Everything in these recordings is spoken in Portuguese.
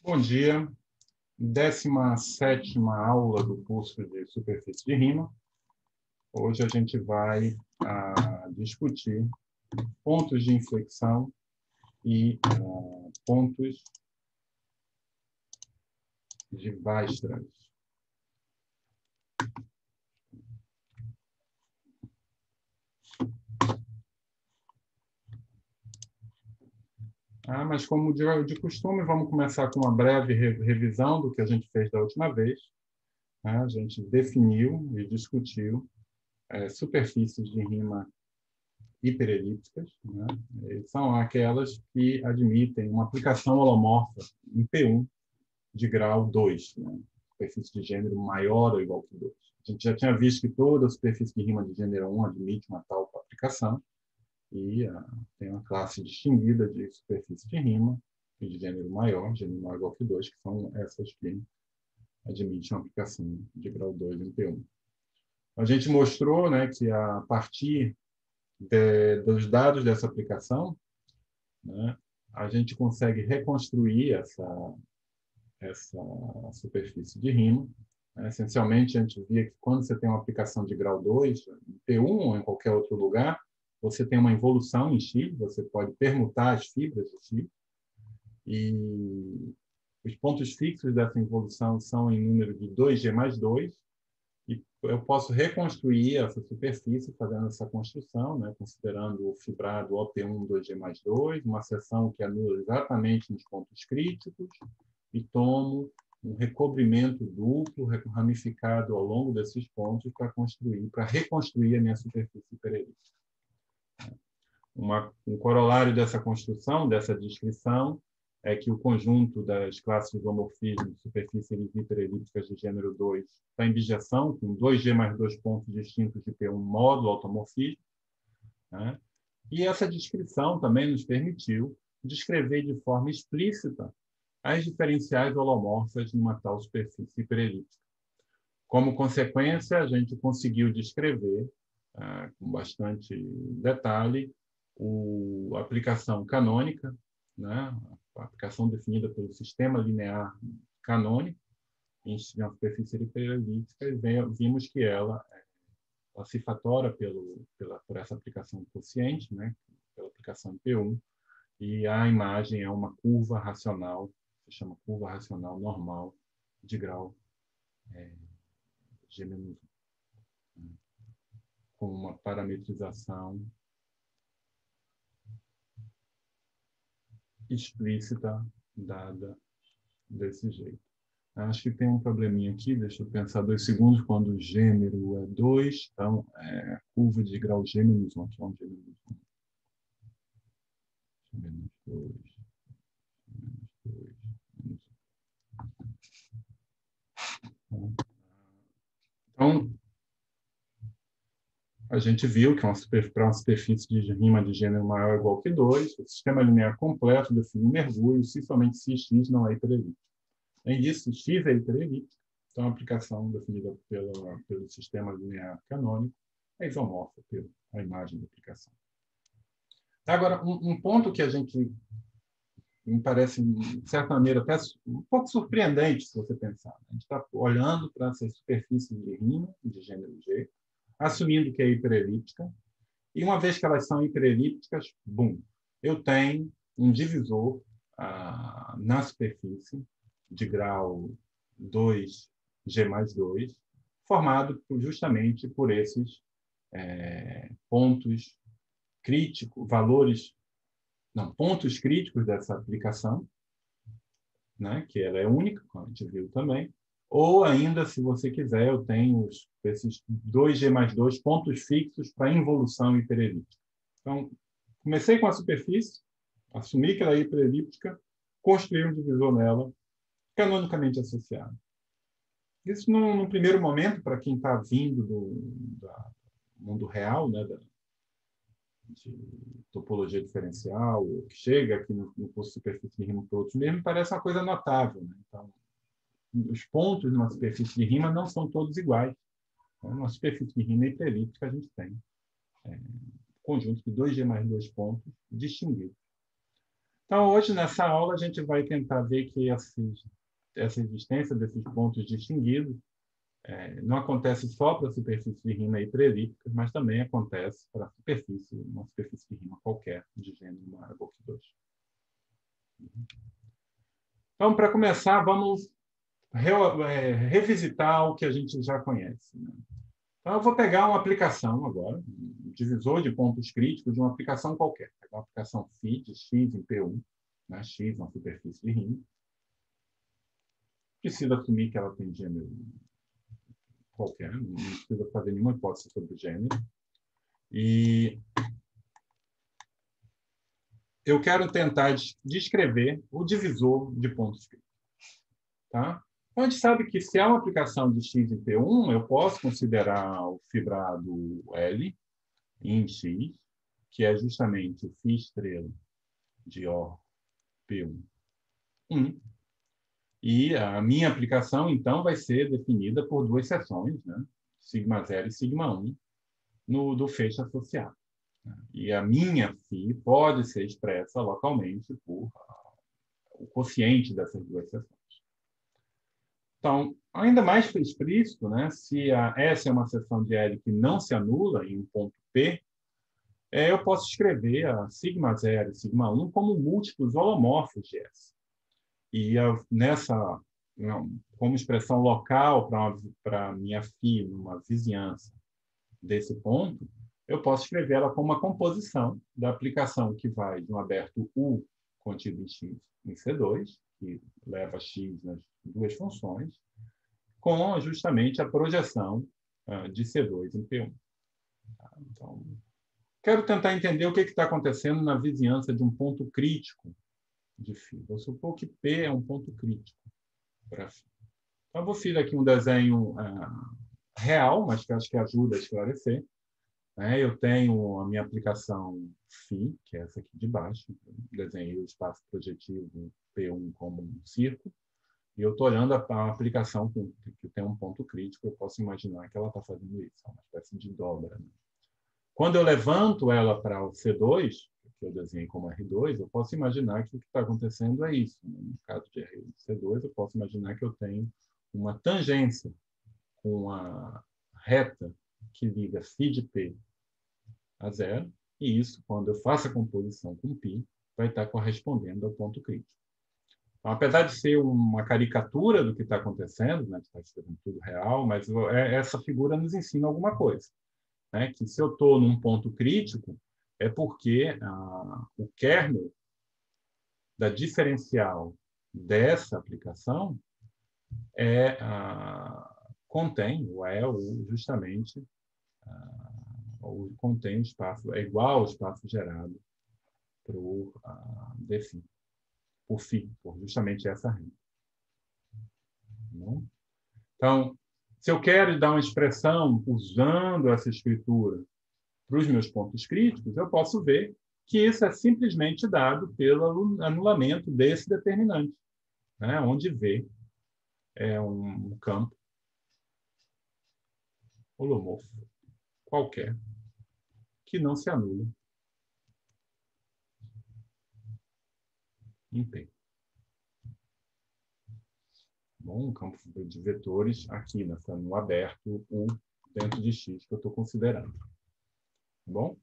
Bom dia, 17ª aula do curso de superfície de rima. Hoje a gente vai discutir pontos de inflexão e pontos de Weierstrass. Mas como de costume, vamos começar com uma breve revisão do que a gente fez da última vez. A gente definiu e discutiu superfícies de rima hiperelípticas, né? São aquelas que admitem uma aplicação holomorfa em P1 de grau 2, né? Superfície de gênero maior ou igual que 2. A gente já tinha visto que toda superfície de rima de gênero 1 admite uma tal aplicação, e tem uma classe distinguida de superfície de rima de gênero maior ou igual que 2, que são essas que admitem uma aplicação de grau 2 em P1. A gente mostrou, né, que a partir dos dados dessa aplicação, né, a gente consegue reconstruir essa superfície de rima. Essencialmente, a gente via que quando você tem uma aplicação de grau 2, em P1 ou em qualquer outro lugar, você tem uma involução em X, você pode permutar as fibras de X, e os pontos fixos dessa involução são em número de 2G mais 2, e eu posso reconstruir essa superfície fazendo essa construção, né, considerando o fibrado OP1 2G mais 2, uma seção que anula exatamente nos pontos críticos, e tomo um recobrimento duplo, ramificado ao longo desses pontos para reconstruir a minha superfície hiperelíptica. Um corolário dessa construção, dessa descrição, é que o conjunto das classes de isomorfismo de superfícies hiperelípticas de gênero 2 está em bijeção, com 2G mais 2 pontos distintos de P1 módulo automorfismo, né? E essa descrição também nos permitiu descrever de forma explícita as diferenciais holomorfas numa tal superfície hiperelíptica. Como consequência, a gente conseguiu descrever, com bastante detalhe, a aplicação canônica, né? A aplicação definida pelo sistema linear canônico em uma superfície hiperelíptica, e vimos que ela se fatora por essa aplicação quociente, né? Pela aplicação P1, e a imagem é uma curva racional, se chama curva racional normal de grau G menos 1, com uma parametrização explícita dada desse jeito. Acho que tem um probleminha aqui, deixa eu pensar 2 segundos, quando o gênero é 2, então curva de grau G menos 1, aqui é um G menos 1. G menos 2, menos 2, menos 1. Então, a gente viu que para uma superfície de rima de gênero maior ou igual que 2, o sistema linear completo define um mergulho se somente se X não é hiperelíptico. Além disso, X é hiperelíptico, então a aplicação definida pelo sistema linear canônico é isomorfa pela imagem da aplicação. Agora, um ponto que a gente me parece, de certa maneira, até um pouco surpreendente, se você pensar. A gente está olhando para essas superfícies de rima de gênero G, assumindo que é hiperelíptica, e uma vez que elas são hiperelípticas, bum, eu tenho um divisor na superfície de grau 2G mais 2, formado justamente por esses pontos críticos, pontos críticos dessa aplicação, né, que ela é única, como a gente viu também, ou ainda, se você quiser, eu tenho esses 2G mais 2 pontos fixos para involução hiperelíptica. Então, comecei com a superfície, assumi que ela é hiperelíptica, construí um divisor nela, canonicamente associado. Isso, num primeiro momento, para quem está vindo do mundo real, né, de topologia diferencial, que chega aqui no curso de superfície de rima para outros mesmo, parece uma coisa notável, né? Então, os pontos numa superfície de rima não são todos iguais. Numa superfície de rima hiperelíptica, a gente tem um conjunto de 2G mais 2 pontos distinguidos. Então, hoje, nessa aula, a gente vai tentar ver que essa existência desses pontos distinguidos não acontece só para a superfície de rima hiperelíptica, mas também acontece para uma superfície de rima qualquer, de gênero Marburg 2. Então, para começar, vamos revisitar o que a gente já conhece, né? Então, eu vou pegar uma aplicação agora, um divisor de pontos críticos de uma aplicação qualquer. Pegar uma aplicação φ de x em P1, né? X é uma superfície de rima. Precisa assumir que ela tem gênero qualquer, não precisa fazer nenhuma hipótese sobre o gênero. E eu quero tentar descrever o divisor de pontos críticos. Tá? Então, a gente sabe que se há uma aplicação de x em P1, eu posso considerar o fibrado L em x, que é justamente o φ' de O P1. E a minha aplicação, então, vai ser definida por duas seções, né? σ0 e σ1, do feixe associado. E a minha φ pode ser expressa localmente por o quociente dessas duas seções. Então, ainda mais explícito, né? Se essa é uma seção de L que não se anula em um ponto P, eu posso escrever a σ0 e σ1 como múltiplos holomorfos de S. E como expressão local para a minha φ numa vizinhança desse ponto, eu posso escrever ela como uma composição da aplicação que vai de um aberto U contido em x em C2, que leva x nas duas funções, com justamente a projeção de C2 em P1. Então, quero tentar entender o que está acontecendo na vizinhança de um ponto crítico de φ. Vou supor que P é um ponto crítico para φ. Então, eu vou fazer aqui um desenho real, mas que acho que ajuda a esclarecer. Eu tenho a minha aplicação φ, que é essa aqui de baixo. Desenhei o espaço projetivo P1 como um círculo. E eu estou olhando a aplicação que tem um ponto crítico. Eu posso imaginar que ela está fazendo isso. É uma espécie de dobra, né? Quando eu levanto ela para o C2, que eu desenhei como R2, eu posso imaginar que o que está acontecendo é isso. No caso de C2, eu posso imaginar que eu tenho uma tangência com a reta que liga φ de P a zero, e isso, quando eu faço a composição com π, vai estar correspondendo ao ponto crítico. Então, apesar de ser uma caricatura do que está acontecendo, né, está escrevendo tudo real, mas essa figura nos ensina alguma coisa. Né, que se eu estou num ponto crítico, é porque o kernel da diferencial dessa aplicação contém, justamente, contém espaço, é igual ao espaço gerado por dφ, por φ, por justamente essa renda. Então, se eu quero dar uma expressão usando essa escritura para os meus pontos críticos, eu posso ver que isso é simplesmente dado pelo anulamento desse determinante, né? Onde V é um campo holomorfo qualquer que não se anula em P. Bom, um campo de vetores aqui, no aberto U dentro de X que eu estou considerando. Bom?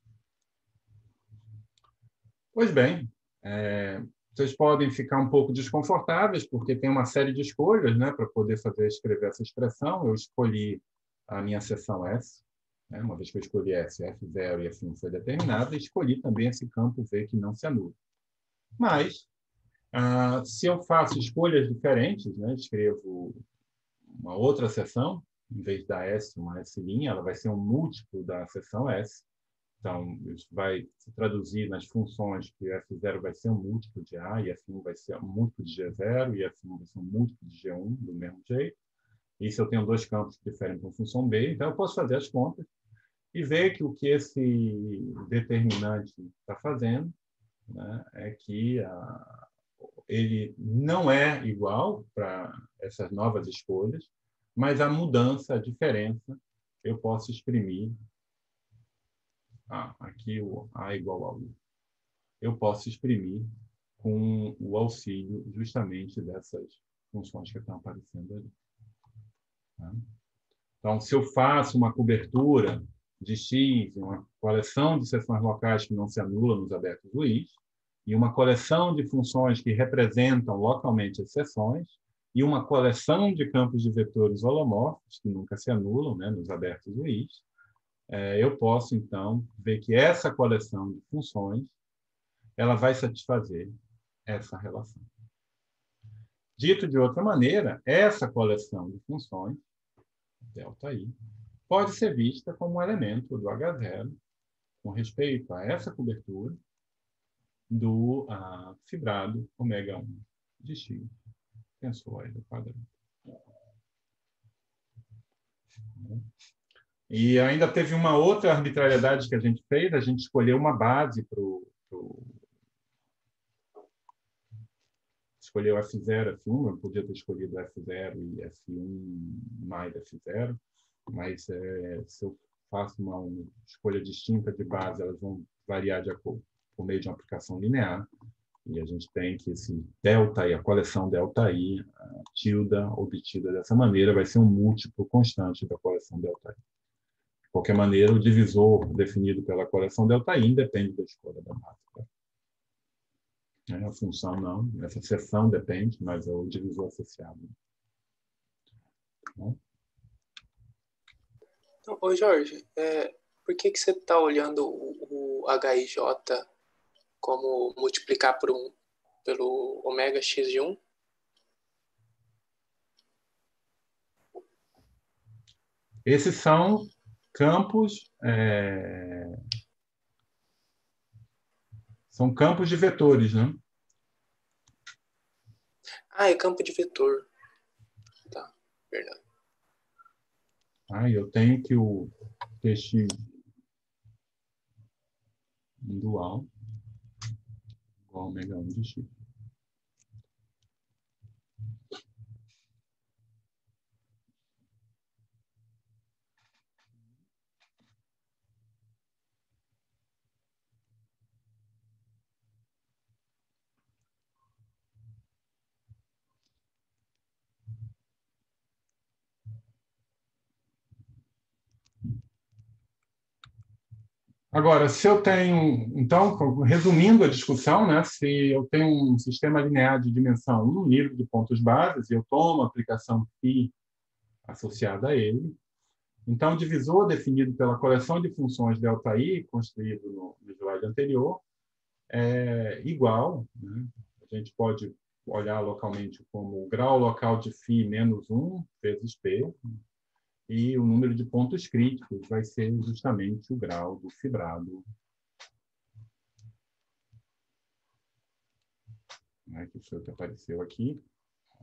Pois bem, vocês podem ficar um pouco desconfortáveis, porque tem uma série de escolhas, né, para poder escrever essa expressão. Eu escolhi a minha seção S, né, uma vez que eu escolhi S, F0 e F1 foi determinada, e escolhi também esse campo V que não se anula. Mas, se eu faço escolhas diferentes, né, escrevo uma outra seção, em vez da S, uma S', ela vai ser um múltiplo da seção S. Então, isso vai se traduzir nas funções que F0 vai ser um múltiplo de A, e F1 vai ser um múltiplo de G0, e F1 vai ser um múltiplo de G1, do mesmo jeito. E se eu tenho dois campos que diferem para uma função B, então eu posso fazer as contas e ver que o que esse determinante está fazendo, né, é que ele não é igual para essas novas escolhas, mas a mudança, a diferença, eu posso exprimir aqui o A igual a U. Eu posso exprimir com o auxílio justamente dessas funções que estão aparecendo ali. Tá? Então, se eu faço uma cobertura de X, uma coleção de seções locais que não se anulam nos abertos Luiz, e uma coleção de funções que representam localmente as seções, e uma coleção de campos de vetores holomorfos, que nunca se anulam, né, nos abertos Luiz, eu posso, então, ver que essa coleção de funções ela vai satisfazer essa relação. Dito de outra maneira, essa coleção de funções, ΔI, pode ser vista como um elemento do H0 com respeito a essa cobertura do fibrado ω1 de X, tensor ao quadrado. E ainda teve uma outra arbitrariedade que a gente fez, a gente escolheu uma base para escolheu F0, F1, eu podia ter escolhido F0 e F1 mais F0, mas se eu faço uma escolha distinta de base, elas vão variar de acordo por meio de uma aplicação linear, e a gente tem que esse ΔI, a coleção ΔI, a tilda obtida dessa maneira, vai ser um múltiplo constante da coleção ΔI. De qualquer maneira, o divisor definido pela coleção ΔI independe da escolha da base. A função não, essa seção depende, mas é o divisor associado. Bom. Então, ô Jorge, por que você está olhando o HIJ como multiplicar pelo ômega x de 1? Esses são campos de vetores, né? Ah, é campo de vetor. Tá, verdade. Eu tenho que o TX dual igual a ω1 de X. Agora, se eu tenho... Então, resumindo a discussão, né, se eu tenho um sistema linear de dimensão 1, livre de pontos bases, e eu tomo a aplicação φ associada a ele, então, o divisor definido pela coleção de funções ΔI, construído no slide anterior, é igual, né? A gente pode olhar localmente como o grau local de φ menos 1 vezes P, e o número de pontos críticos vai ser justamente o grau do fibrado, né, que foi o que apareceu aqui,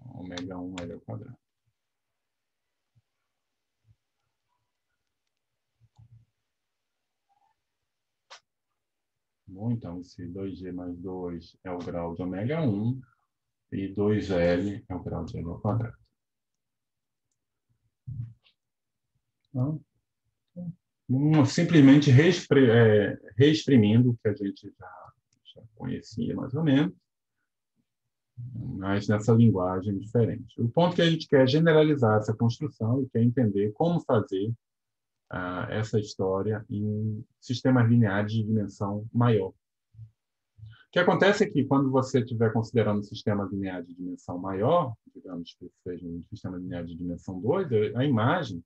ω1 L ao quadrado. Bom, então, esse 2G mais 2 é o grau de ω1 e 2L é o grau de L ao quadrado. Então, simplesmente reexprimindo o que a gente já conhecia mais ou menos, mas nessa linguagem diferente. O ponto que a gente quer é generalizar essa construção e quer entender como fazer essa história em sistemas lineares de dimensão maior. O que acontece é que, quando você estiver considerando um sistema linear de dimensão maior, digamos que seja um sistema linear de dimensão 2, a imagem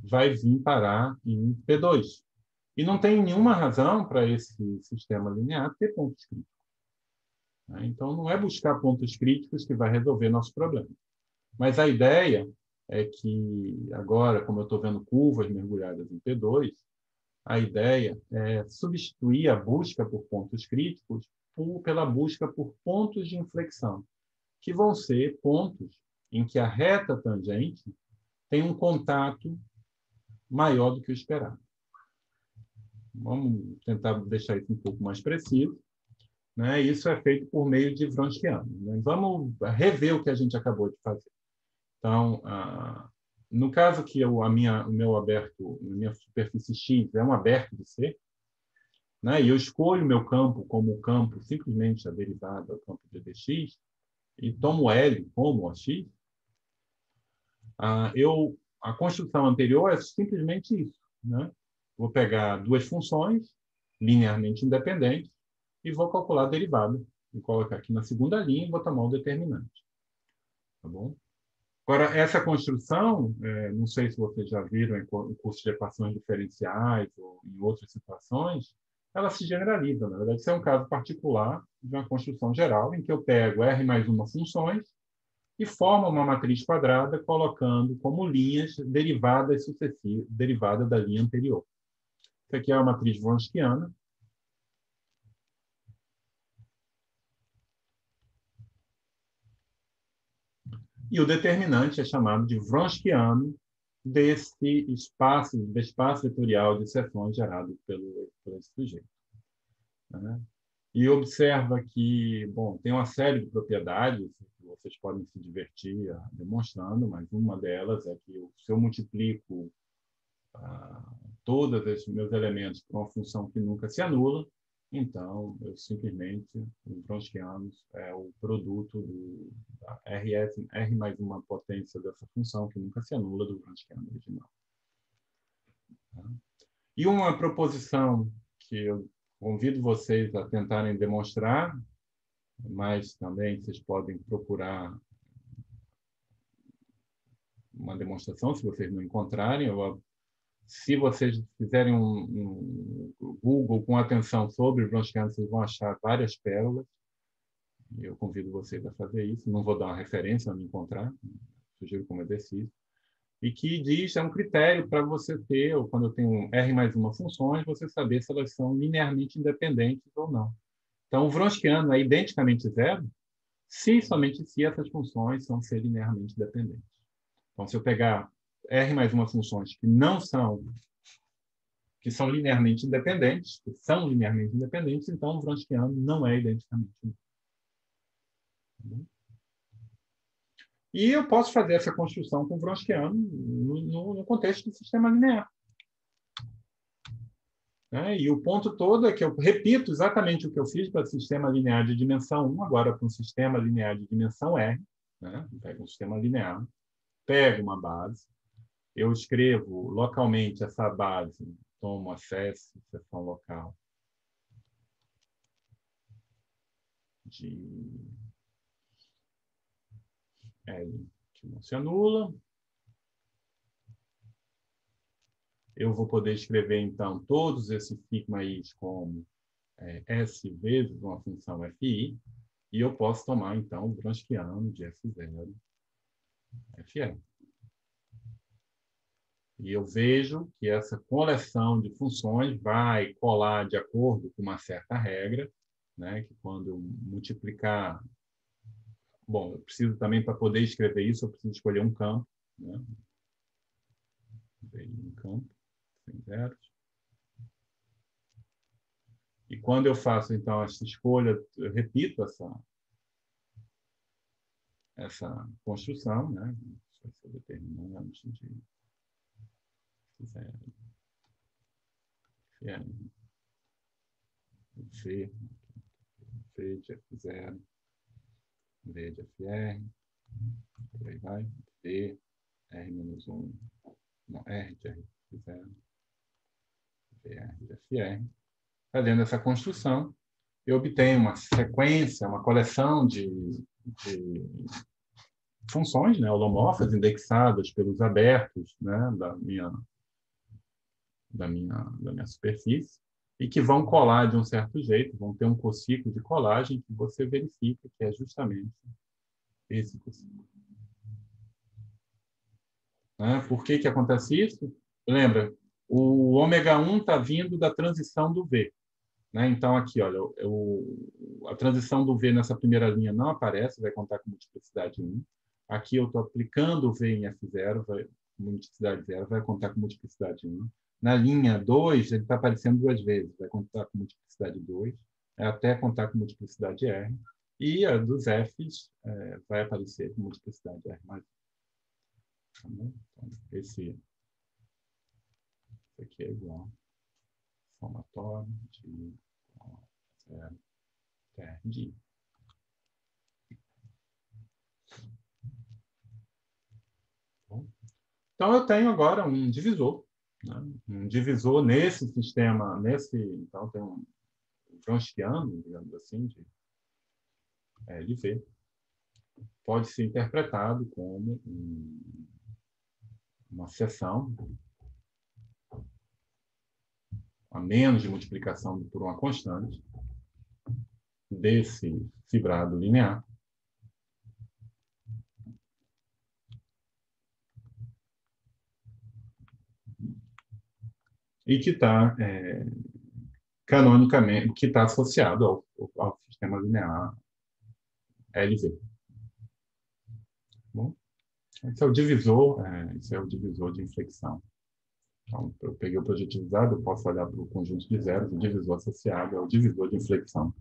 vai vir parar em P2. E não tem nenhuma razão para esse sistema linear ter pontos críticos. Então, não é buscar pontos críticos que vai resolver nosso problema. Mas a ideia é que, agora, como eu estou vendo curvas mergulhadas em P2, a ideia é substituir a busca por pontos críticos pela busca por pontos de inflexão, que vão ser pontos em que a reta tangente tem um contato maior do que o esperado. Vamos tentar deixar isso um pouco mais preciso. Né? Isso é feito por meio de Wronskiano. Né? Vamos rever o que a gente acabou de fazer. Então, no caso que o meu aberto, a minha superfície X é um aberto de C, né? E eu escolho o meu campo como o campo simplesmente a derivada do campo de dx, e tomo L como OX, a construção anterior é simplesmente isso, né? Vou pegar duas funções linearmente independentes e vou calcular a derivada. Vou colocar aqui na segunda linha e vou tomar o determinante. Tá bom? Agora, essa construção, não sei se vocês já viram em curso de equações diferenciais ou em outras situações, ela se generaliza. Na verdade, isso é um caso particular de uma construção geral, em que eu pego R mais uma funções e formo uma matriz quadrada colocando como linhas derivadas sucessivas, derivada da linha anterior. Isso aqui é a matriz Wronskiana. E o determinante é chamado de Wronskiano desse espaço vetorial de seções gerado por esse sujeito. Né? E observa que, bom, tem uma série de propriedades que vocês podem se divertir demonstrando, mas uma delas é que se eu multiplico todos esses meus elementos por uma função que nunca se anula, então eu simplesmente, o Wronskiano é o produto da R mais uma potência dessa função que nunca se anula do Wronskiano original. Tá? E uma proposição que eu convido vocês a tentarem demonstrar, mas também vocês podem procurar uma demonstração, se vocês não encontrarem. Se vocês fizerem um Google com atenção sobre o Wronskiano, vocês vão achar várias pérolas. Eu convido vocês a fazer isso. Não vou dar uma referência a me encontrar, sugiro como exercício. E que diz, é um critério para você ter, ou quando eu tenho R mais uma funções, você saber se elas são linearmente independentes ou não. Então, o Wronskiano é identicamente zero se somente se essas funções são ser linearmente dependentes. Então, se eu pegar R mais uma funções que são linearmente independentes, então o Wronskiano não é identicamente zero. E eu posso fazer essa construção com o Wronskiano no contexto do sistema linear. E o ponto todo é que eu repito exatamente o que eu fiz para o sistema linear de dimensão 1, agora para um sistema linear de dimensão R. Né? Pego um sistema linear, pego uma base, eu escrevo localmente essa base, tomo acesso, seção local de L que não se anula. Eu vou poder escrever, então, todos esses sigma-i's como S vezes uma função FI, e eu posso tomar, então, o Wronskiano de F0, Fr. E eu vejo que essa coleção de funções vai colar de acordo com uma certa regra, né, que quando eu multiplicar... Bom, eu preciso também, para poder escrever isso, eu preciso escolher um campo. Né? Um campo, sem zeros. E quando eu faço, então, essa escolha, eu repito essa construção, né? Esse determinante de zero, V de F0, V de FR, por aí vai, V, R-1, não, R de R0, VR de FR. Fazendo essa construção, eu obtenho uma sequência, uma coleção de funções, né, holomorfas indexadas pelos abertos, né, da minha superfície, e que vão colar de um certo jeito, vão ter um cociclo de colagem que você verifica que é justamente esse cociclo. Né? Por que acontece isso? Lembra, o ômega 1 está vindo da transição do V. Né? Então, aqui, olha, a transição do V nessa primeira linha não aparece, vai contar com multiplicidade 1. Aqui eu estou aplicando o V em F0, multiplicidade 0, vai contar com multiplicidade 1. Na linha 2, ele está aparecendo duas vezes, vai contar com multiplicidade 2, até contar com multiplicidade R. E a dos Fs vai aparecer com multiplicidade R mais 1. Tá bom? Então, esse aqui é igual somatório de de. Então, eu tenho agora um divisor. Né? Um divisor nesse sistema, então, tem um Gramsciano, digamos assim, de LV. Pode ser interpretado como uma seção a menos de multiplicação por uma constante desse fibrado linear. E que está, canonicamente, que está associado ao sistema linear LV. Bom, esse é o divisor de inflexão. Então, eu peguei o projetivizado, eu posso olhar para o conjunto de zeros, o divisor associado é o divisor de inflexão.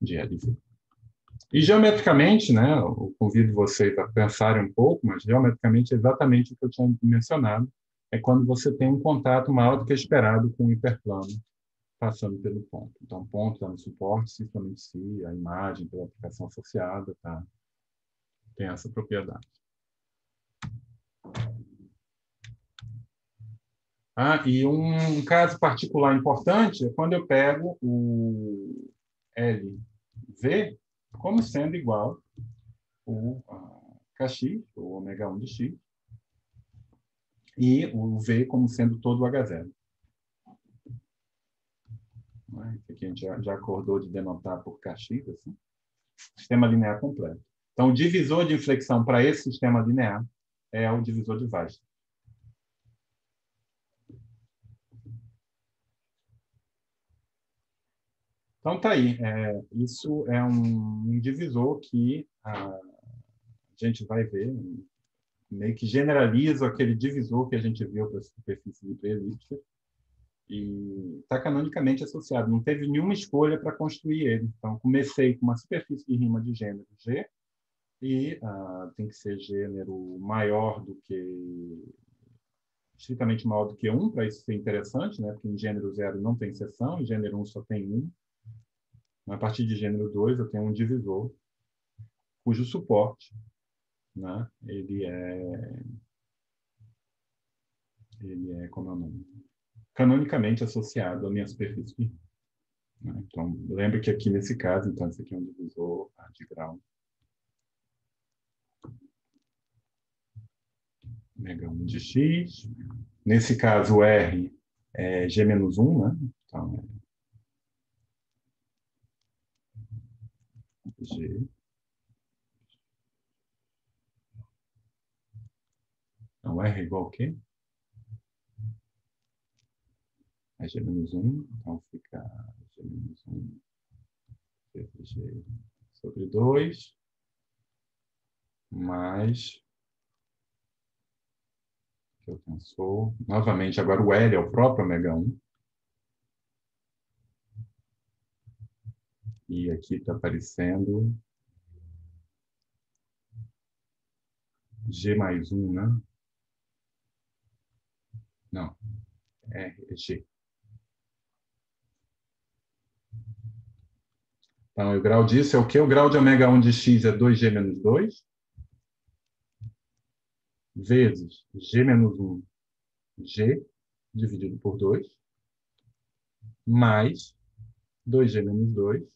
De LV. E geometricamente, né, eu convido vocês a pensarem um pouco, mas geometricamente é exatamente o que eu tinha mencionado, é quando você tem um contato maior do que esperado com o hiperplano passando pelo ponto. Então, o ponto está no suporte, sistema em si, a imagem pela aplicação associada, tá? Tem essa propriedade. E um caso particular importante é quando eu pego o LV como sendo igual o Kx, o ômega 1 de x, e o V como sendo todo o H0. Isso aqui a gente já acordou de denotar por Kx, assim. Sistema linear completo. Então, o divisor de inflexão para esse sistema linear é o divisor de Weierstrass. Então, tá aí. Isso é um divisor que a gente vai ver, meio que generaliza aquele divisor que a gente viu para a superfície de elíptica e está canonicamente associado. Não teve nenhuma escolha para construir ele. Então, comecei com uma superfície de rima de gênero G e tem que ser gênero maior do que estritamente maior do que 1, para isso ser interessante, né? Porque em gênero 0 não tem seção, em gênero 1 só tem 1. A partir de gênero 2, eu tenho um divisor cujo suporte, né, ele é, como é o nome? Canonicamente associado à minha superfície. Né? Então, lembre que aqui nesse caso, então, esse aqui é um divisor de grau ômega 1 de x. Nesse caso, o R é G-1, né? Então, G. Então, R é igual a quê? É G-1, então fica G-1 vezes G sobre 2, mais que eu tensor. Novamente, agora o L é o próprio ômega 1. E aqui está aparecendo G mais 1, né? Não, é G. Então, o grau disso é o quê? O grau de ômega 1 de x é 2G menos 2, vezes G menos 1, G, dividido por 2, mais 2G menos 2,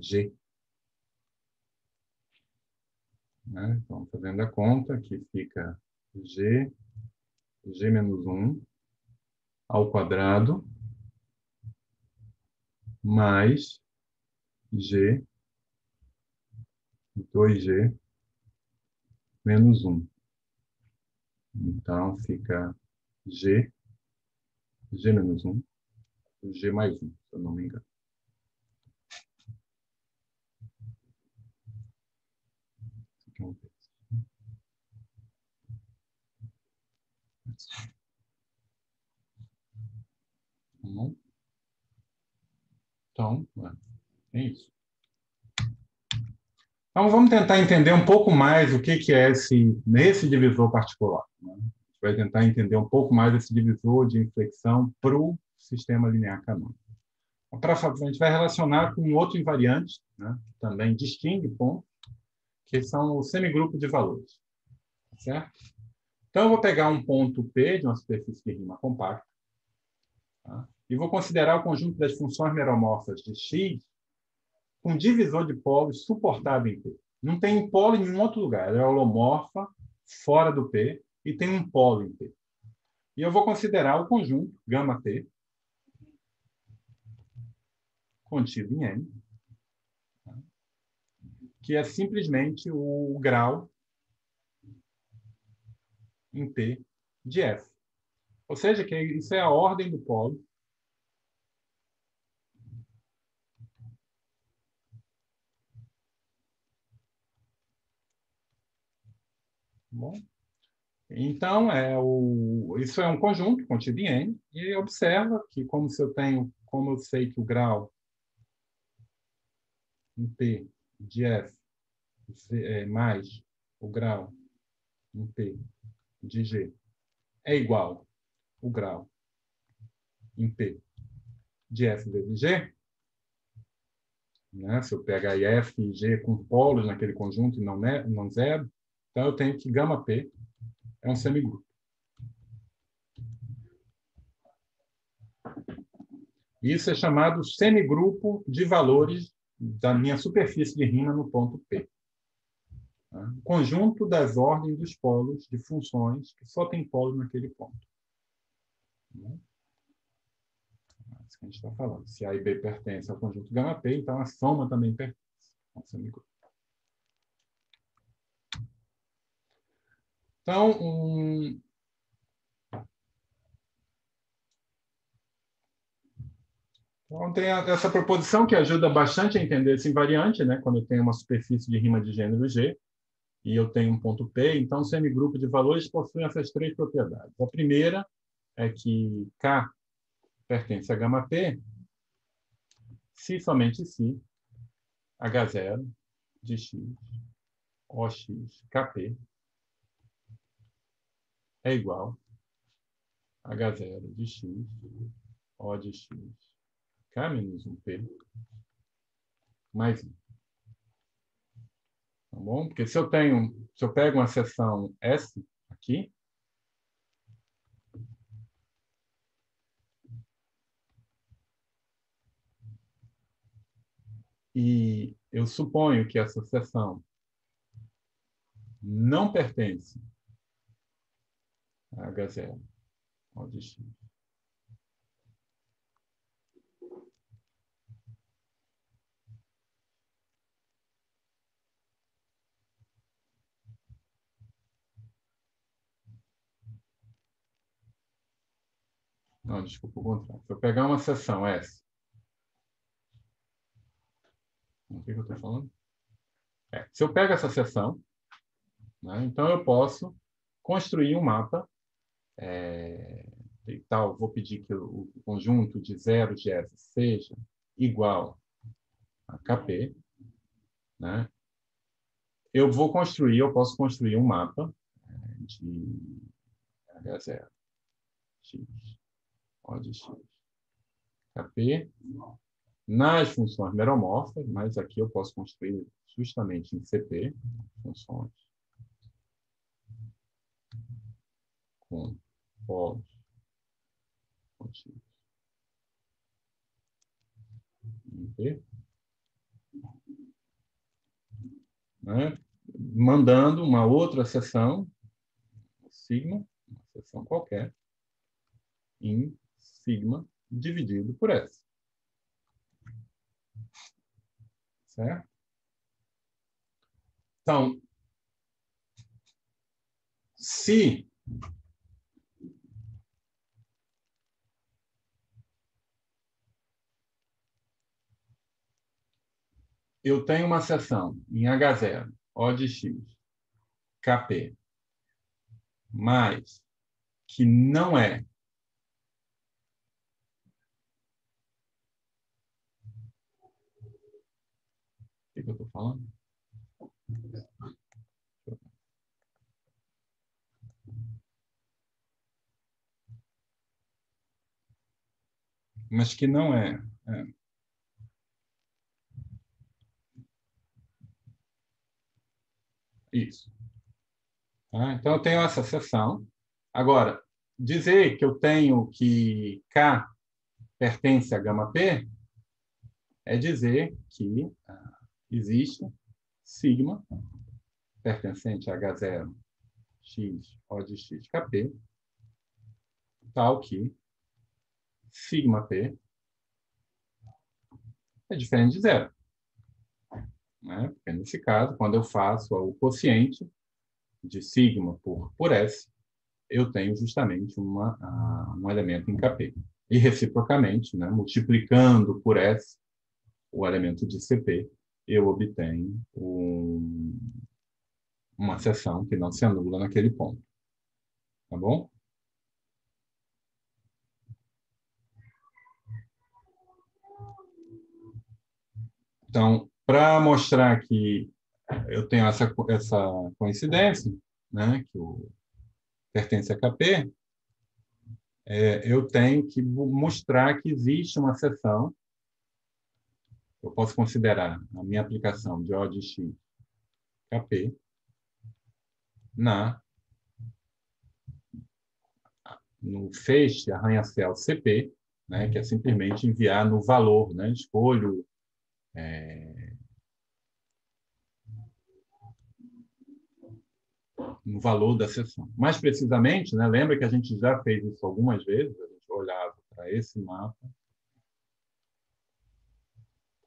G. Né? Então, fazendo a conta, aqui fica G menos 1 ao quadrado, mais G, 2G menos 1. Então, fica G menos 1, G mais 1, se eu não me engano. Então, é isso. Então, vamos tentar entender um pouco mais o que é nesse divisor particular. Né? vai tentar entender um pouco mais esse divisor de inflexão para o sistema linear canônico. A gente vai relacionar com um outro invariante, né, que também distingue pontos, que são o semigrupo de valores. Certo? Então, eu vou pegar um ponto P de uma superfície de rima compacta, tá? E vou considerar o conjunto das funções meromorfas de x com divisor de polos suportado em P. Não tem um polo em nenhum outro lugar. Ela é holomorfa fora do P e tem um polo em P. E eu vou considerar o conjunto gama P contido em M, tá? Que é simplesmente o grau em P de F. Ou seja, que isso é a ordem do polo bom? Então, isso é um conjunto contido em N, e observa que, como eu sei que o grau em P de F é mais o grau em P de G é igual ao grau em P de F vezes G, né? Se eu pegar F e G com polos naquele conjunto e não zero, então eu tenho que gama P é um semigrupo. Isso é chamado semigrupo de valores da minha superfície de rima no ponto P. Tá? O conjunto das ordens dos polos de funções que só tem polos naquele ponto. É isso que a gente está falando. Se A e B pertencem ao conjunto gama P, então a soma também pertence ao semigrupo. Então, então, tem essa proposição que ajuda bastante a entender esse invariante, né? Quando eu tenho uma superfície de rima de gênero G e eu tenho um ponto P, então o semigrupo de valores possui essas três propriedades. A primeira é que K pertence a gama P se somente se H0 de x, OX, KP é igual a H0 de x, O de x, K menos 1P mais 1. Tá bom? Porque se eu pego uma seção S aqui, e eu suponho que essa seção não pertence a H0, O de x. Não, desculpa, o contrário. Se eu pegar uma seção S, o que eu estou falando? Se eu pego essa seção, né, então eu posso construir um mapa e tal. Vou pedir que o conjunto de zeros de S seja igual a KP, né? Eu posso construir um mapa de H0, X, O de X, KP, nas funções meromorfas, mas aqui eu posso construir justamente em CP, funções com polos contínuos em P, né? Mandando uma outra seção, sigma, uma seção qualquer, em sigma dividido por S. Certo? Então, se eu tenho uma seção em H0, O de x, KP, mas que não é o que eu estou falando? mas que não é. Isso. Tá? Então, eu tenho essa seção. Agora, dizer que eu tenho que K pertence a gama P é dizer que existe sigma pertencente a H0 x O de x Kp, tal que sigma P é diferente de zero. Né? Porque, nesse caso, quando eu faço o quociente de sigma por S, eu tenho justamente um elemento em Kp. E, reciprocamente, né, multiplicando por S o elemento de Cp, eu obtenho uma seção que não se anula naquele ponto. Tá bom? Então, para mostrar que eu tenho essa coincidência, né, que pertence a Kp, eu tenho que mostrar que existe uma seção. Eu posso considerar a minha aplicação de O de x Kp no feixe arranha-céu Cp, né, que é simplesmente enviar no valor, né, escolho no valor da seção. Mais precisamente, né, lembra que a gente já fez isso algumas vezes, a gente olhava para esse mapa,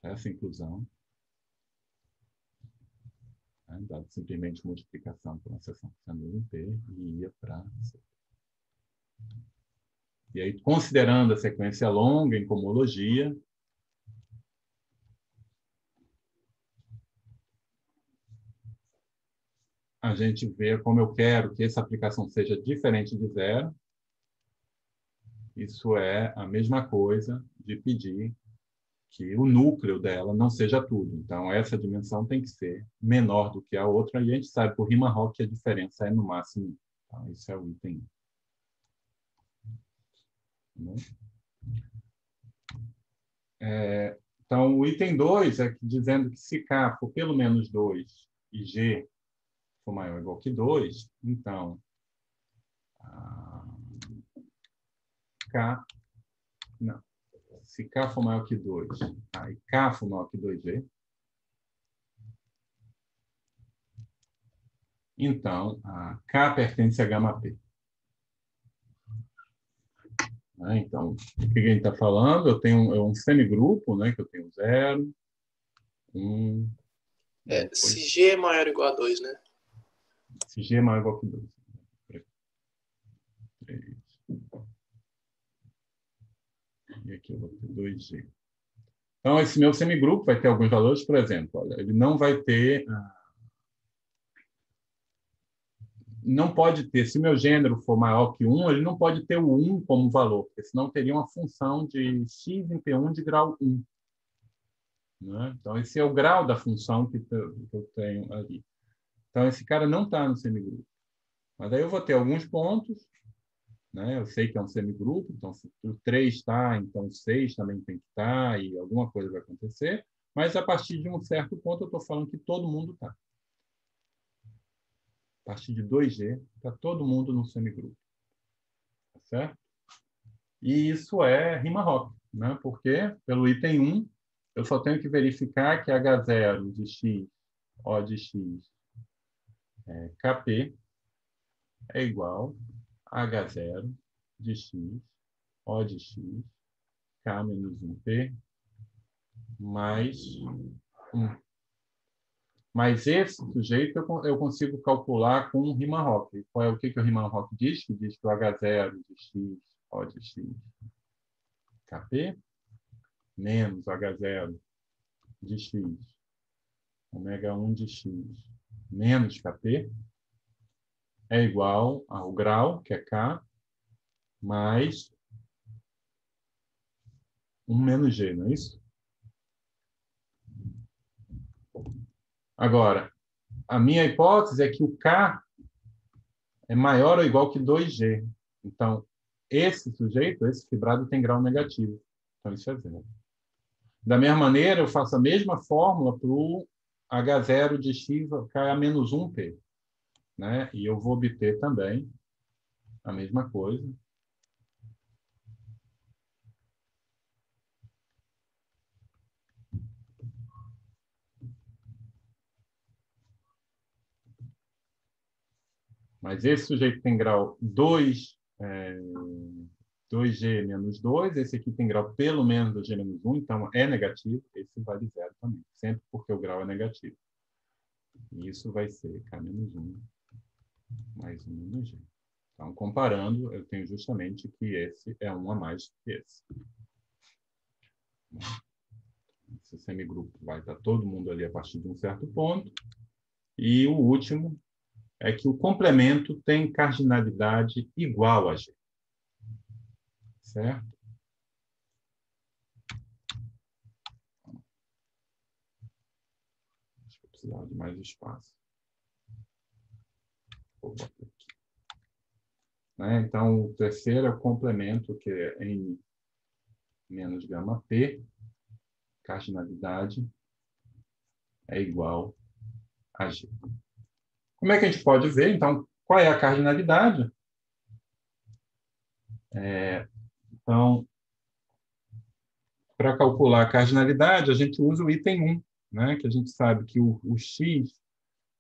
essa inclusão, né, dado simplesmente multiplicação por uma seção que se anula em P e ia para C. E aí, considerando a sequência longa em cohomologia, a gente vê como eu quero que essa aplicação seja diferente de zero. Isso é a mesma coisa de pedir que o núcleo dela não seja tudo. Então, essa dimensão tem que ser menor do que a outra, e a gente sabe por Riemann-Roch que a diferença é no máximo. Então, isso é o item 1. Então, o item 2 é dizendo que se K for pelo menos 2 e G for maior ou igual que 2, então K, não, se K for maior que 2 e K for maior que 2G, então a K pertence a gama P. Então, o que a gente está falando? Eu tenho um semigrupo, né, que eu tenho 0, 1... Se G é maior ou igual a 2, né? Se G é maior ou igual que 2. 3. E aqui eu vou ter 2G. Então, esse meu semigrupo vai ter alguns valores, por exemplo, olha, ele não vai ter... Não pode ter, se o meu gênero for maior que 1, ele não pode ter o 1 como valor, porque senão teria uma função de x em P1 de grau 1. Né? Então, esse é o grau da função que eu tenho ali. Então, esse cara não está no semigrupo. Mas aí eu vou ter alguns pontos, né? Eu sei que é um semigrupo, então se o 3 está, então o 6 também tem que estar, e alguma coisa vai acontecer. Mas a partir de um certo ponto, eu estou falando que todo mundo está. A partir de 2G, está todo mundo no semigrupo. Tá certo? E isso é Riemann-Roch, né? Porque, pelo item 1, eu só tenho que verificar que H0 de x, O de x, Kp é igual a H0 de x, O de x, K menos 1P, mais 1. Mas esse sujeito eu consigo calcular com o Riemann-Roch. O que o Riemann-Roch diz? Que diz que o H0 de x, O de x, Kp, menos H0 de x, ômega 1 de x, menos Kp, é igual ao grau, que é K, mais 1 menos G, não é isso? Agora, a minha hipótese é que o K é maior ou igual que 2G. Então, esse sujeito, esse fibrado, tem grau negativo. Então, isso é zero. Da mesma maneira, eu faço a mesma fórmula para o H0 de x cai a menos 1p. Né? E eu vou obter também a mesma coisa. Mas esse sujeito tem grau 2g menos 2, esse aqui tem grau pelo menos 2g menos 1, então é negativo, esse vale zero também, sempre porque o grau é negativo. E isso vai ser k menos 1 mais 1 menos g. Então, comparando, eu tenho justamente que esse é 1 a mais que esse. Esse semigrupo vai estar todo mundo ali a partir de um certo ponto. E o último é que o complemento tem cardinalidade igual a G. Certo? Acho que eu precisava de mais espaço. Vou botar aqui. Né? Então, o terceiro é o complemento, que é N menos gama P. Cardinalidade é igual a G. Como é que a gente pode ver, então, qual é a cardinalidade? Então, para calcular a cardinalidade, a gente usa o item 1, né? Que a gente sabe que o x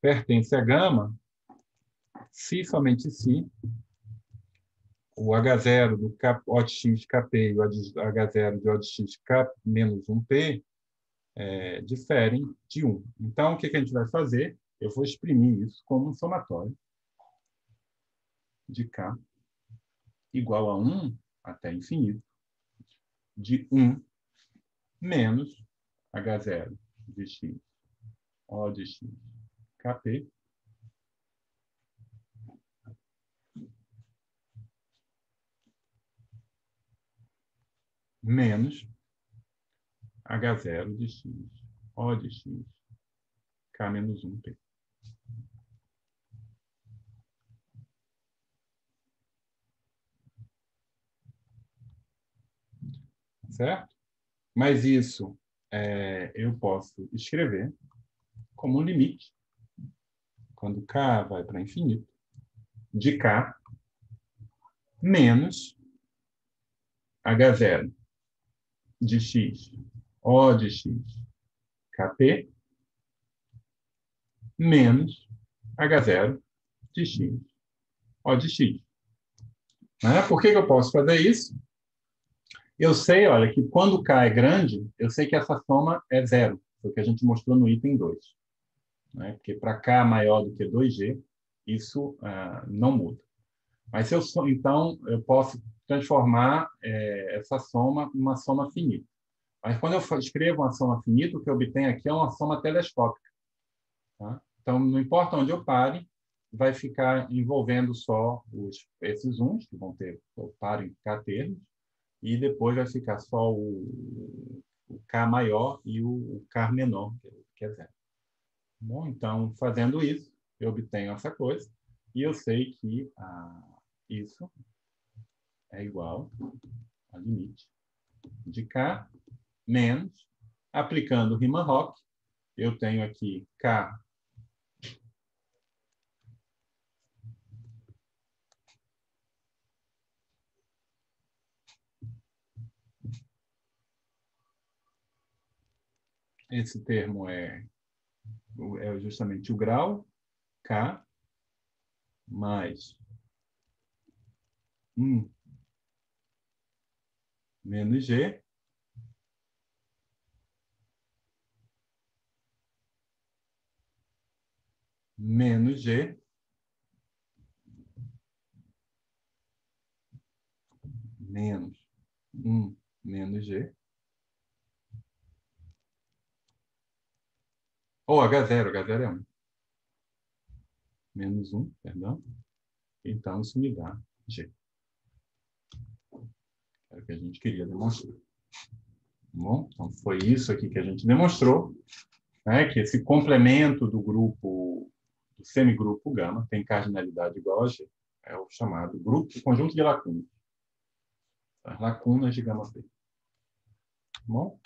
pertence a gama, se somente se o H0 do ODX KP e o H0 de ODX K menos 1P diferem de 1. Então, o que a gente vai fazer? Eu vou exprimir isso como um somatório de K igual a 1 até infinito de 1 menos H0 de x O de x KP menos H0 de x O de x K menos 1P. Certo? Mas isso eu posso escrever como um limite, quando k vai para infinito, de k menos H0 de x O de x KP menos H0 de x O de x. Né? Por que eu posso fazer isso? Eu sei, olha, que quando k é grande, eu sei que essa soma é zero, foi o que a gente mostrou no item 2. Né? Porque para k maior do que 2g, isso não muda. Mas então, eu posso transformar essa soma em uma soma finita. Mas quando eu escrevo uma soma finita, o que eu obtenho aqui é uma soma telescópica. Tá? Então, não importa onde eu pare, vai ficar envolvendo só esses uns, que vão ter, eu paro em k termos, e depois vai ficar só o K maior e o K menor, que é zero. Bom, então, fazendo isso, eu obtenho essa coisa, e eu sei que isso é igual ao limite de K menos, aplicando Riemann-Roch, eu tenho aqui K esse termo é justamente o grau, K, mais 1 menos G, menos G, menos 1 menos G, ou H0 é 1. Menos 1, perdão. Então, isso me dá G. É o que a gente queria demonstrar. Bom, então foi isso aqui que a gente demonstrou, né, que esse complemento do grupo, do semigrupo gama, tem cardinalidade igual a G. É o chamado conjunto de lacunas. As lacunas de gama P. bom?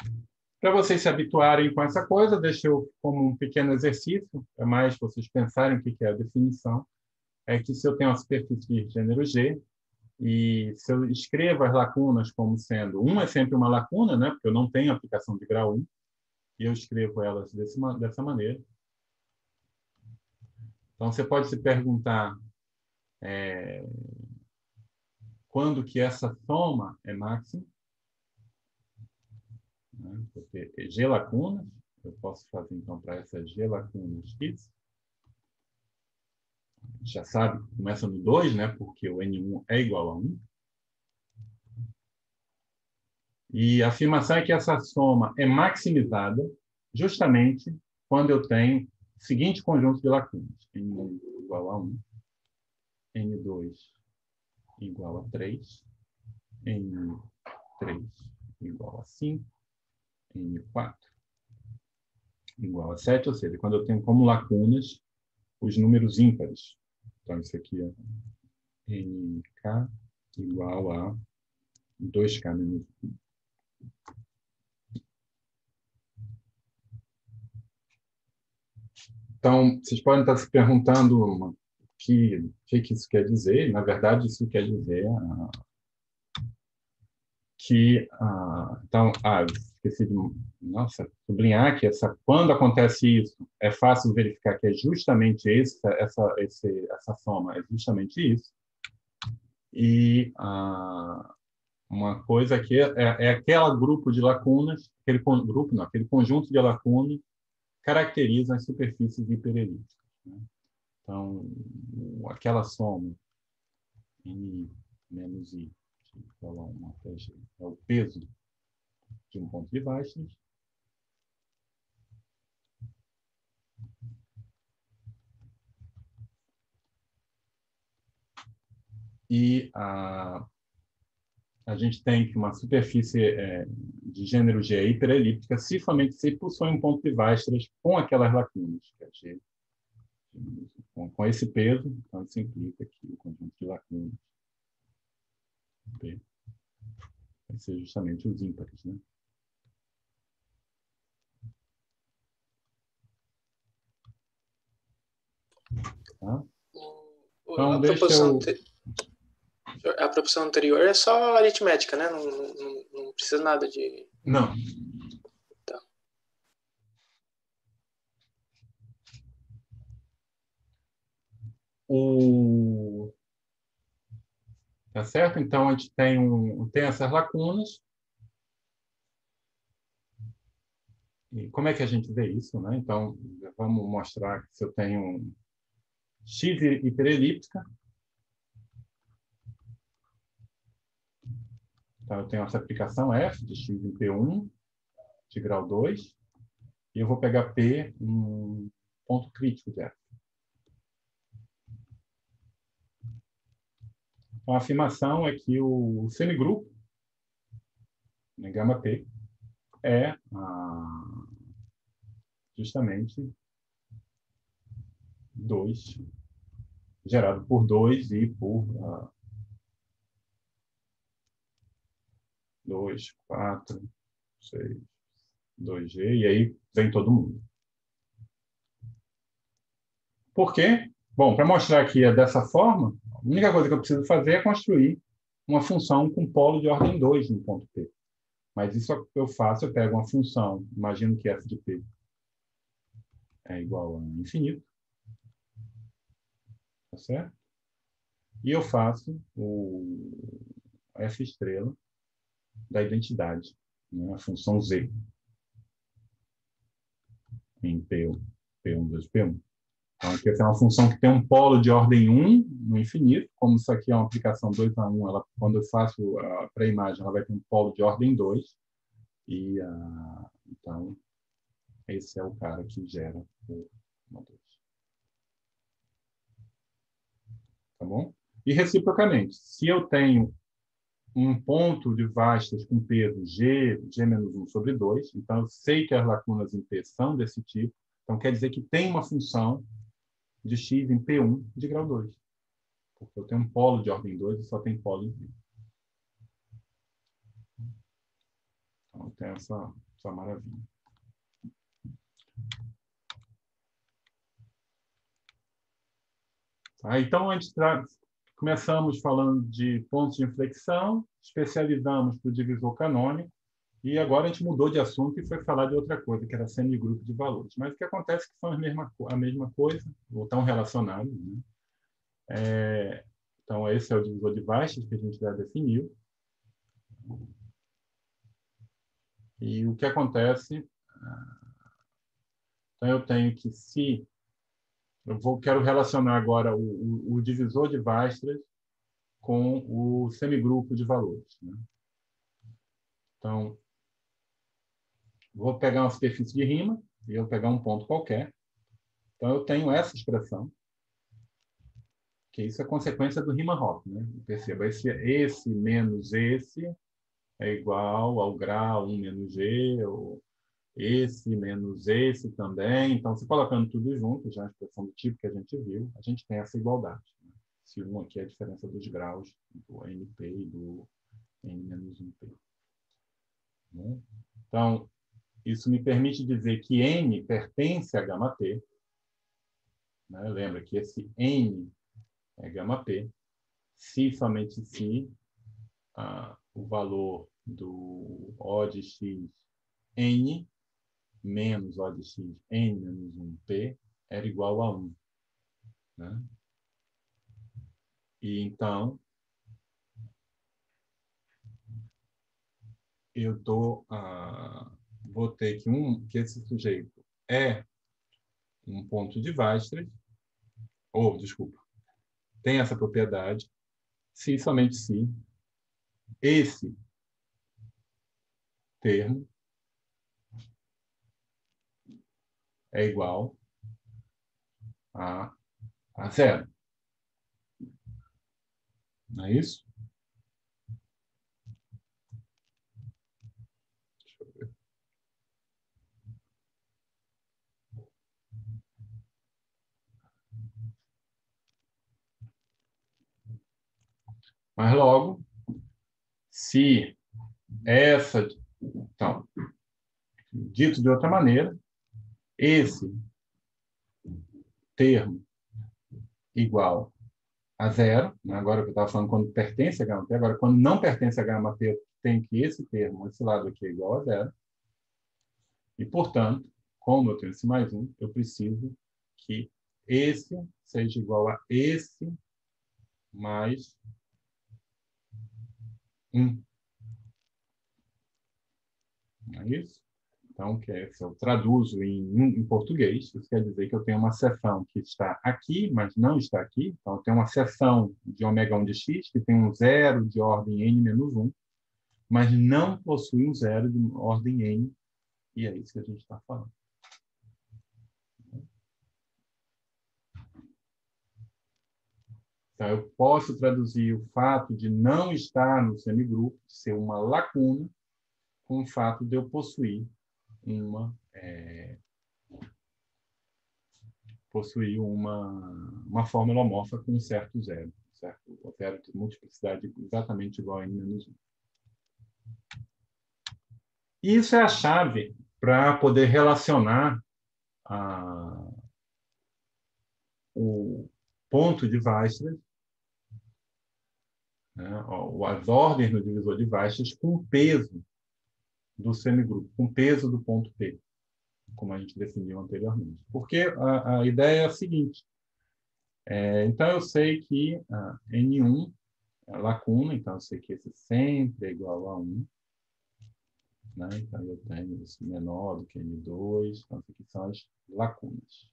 Para vocês se habituarem com essa coisa, deixo eu como um pequeno exercício, é mais vocês pensarem o que é a definição, é que se eu tenho uma superfície de gênero G, e se eu escrevo as lacunas como sendo, é sempre uma lacuna, né, porque eu não tenho aplicação de grau 1, e eu escrevo elas dessa maneira. Então, você pode se perguntar quando que essa soma é máxima, né? Porque G lacunas, eu posso fazer, então, para essas G lacunas X, já sabe que começa no 2, né? Porque o N1 é igual a 1. E a afirmação é que essa soma é maximizada justamente quando eu tenho o seguinte conjunto de lacunas. N1 igual a 1, N2 igual a 3, N3 igual a 5, N4 igual a 7, ou seja, quando eu tenho como lacunas os números ímpares. Então, isso aqui é NK igual a 2K menos 1. Então, vocês podem estar se perguntando o que isso quer dizer. Na verdade, isso quer dizer que... então, esqueci de sublinhar que quando acontece isso, é fácil verificar que é justamente essa soma, é justamente isso. E uma coisa que é aquele grupo de lacunas, aquele conjunto de lacunas caracteriza as superfícies hiperelípticas, né? Então, aquela soma N menos I igual a 1 até G é o peso de um ponto de Weierstrass. E a gente tem que uma superfície de gênero G é hiperelíptica se somente se possui um ponto de Weierstrass com aquelas lacunas, que é G. Com esse peso, então isso implica que o conjunto de lacunas P vai ser justamente os ímpares, né? Tá? Então, a proposição anterior é só aritmética, né? Não precisa nada de... Não. Tá. Tá certo? Então, a gente tem essas lacunas. E como é que a gente vê isso, né? Então, vamos mostrar que se eu tenho X hiperelíptica, então eu tenho essa aplicação F de X em P1 de grau 2, e eu vou pegar P, um ponto crítico de F. Então, a afirmação é que o semigrupo, né, gama P, é justamente 2, gerado por 2 e por 2, 4, 6, 2G, e aí vem todo mundo. Por quê? Bom, para mostrar que é dessa forma, a única coisa que eu preciso fazer é construir uma função com polo de ordem 2 no ponto P. Mas isso eu faço, eu pego uma função, imagino que f de P é igual a infinito, tá certo? E eu faço o f estrela da identidade, né? A função z em P1, P1, 2, P1. Então, aqui é uma função que tem um polo de ordem 1 no infinito, como isso aqui é uma aplicação 2 a 1, quando eu faço a pré-imagem, ela vai ter um polo de ordem 2, e então esse é o cara que gera o modelo. Tá bom? E reciprocamente, se eu tenho um ponto de Weierstrass com peso G menos 1 sobre 2, então eu sei que as lacunas em P são desse tipo, então quer dizer que tem uma função de x em P1 de grau 2. Porque eu tenho um polo de ordem 2 e só tem polo em P. Então, tem essa maravilha. Tá? Então, começamos falando de pontos de inflexão, especializamos para o divisor canônico, e agora a gente mudou de assunto e foi falar de outra coisa, que era semigrupo de valores. Mas o que acontece é que são a mesma coisa, ou estão relacionados, né? Então, esse é o divisor de Weierstrass que a gente já definiu. E o que acontece... Então, eu tenho que, se... quero relacionar agora o divisor de Weierstrass com o semigrupo de valores, né? Então, vou pegar uma superfície de Riemann e eu vou pegar um ponto qualquer. Então, eu tenho essa expressão, que isso é consequência do Riemann-Roch, né? Perceba, esse menos esse é igual ao grau 1 menos g, ou esse menos esse também. Então, se colocando tudo junto, já a expressão do tipo que a gente viu, a gente tem essa igualdade, né? Se 1 aqui é a diferença dos graus do NP e do N menos 1P. Né? Então, isso me permite dizer que N pertence a gama T. Né? Lembra que esse N é gama P. Se, somente se, o valor do O de x N menos O de x N menos 1P era igual a 1. Né? E, então, eu vou ter que esse sujeito é um ponto de Weierstrass, desculpa, tem essa propriedade, se somente se esse termo é igual a zero. Não é isso? Deixa eu ver. Mas logo, se essa... Então, dito de outra maneira, esse termo igual a zero, né? Agora que eu estava falando quando pertence a gama T, agora quando não pertence a gama T, tem que esse termo, esse lado aqui é igual a zero. E, portanto, como eu tenho esse mais 1, eu preciso que esse seja igual a esse mais 1. Não é isso? Então, se eu traduzo em português, isso quer dizer que eu tenho uma seção que está aqui, mas não está aqui. Então, eu tenho uma seção de ômega 1 de x, que tem um zero de ordem n menos 1, mas não possui um zero de ordem n, e é isso que a gente está falando. Então, eu posso traduzir o fato de não estar no semigrupo, ser uma lacuna, com o fato de eu possuir uma fórmula homórfica com um certo zero, certo? Zero de multiplicidade exatamente igual a n menos 1. E isso é a chave para poder relacionar o ponto de Weierstrass, né, as ordens no divisor de Weierstrass, com o peso do semigrupo, com o peso do ponto P, como a gente definiu anteriormente. Porque a ideia é a seguinte. Então, eu sei que N1 é lacuna, então eu sei que esse sempre é igual a 1. Né? Então, eu tenho esse menor do que N2. Então, aqui são as lacunas.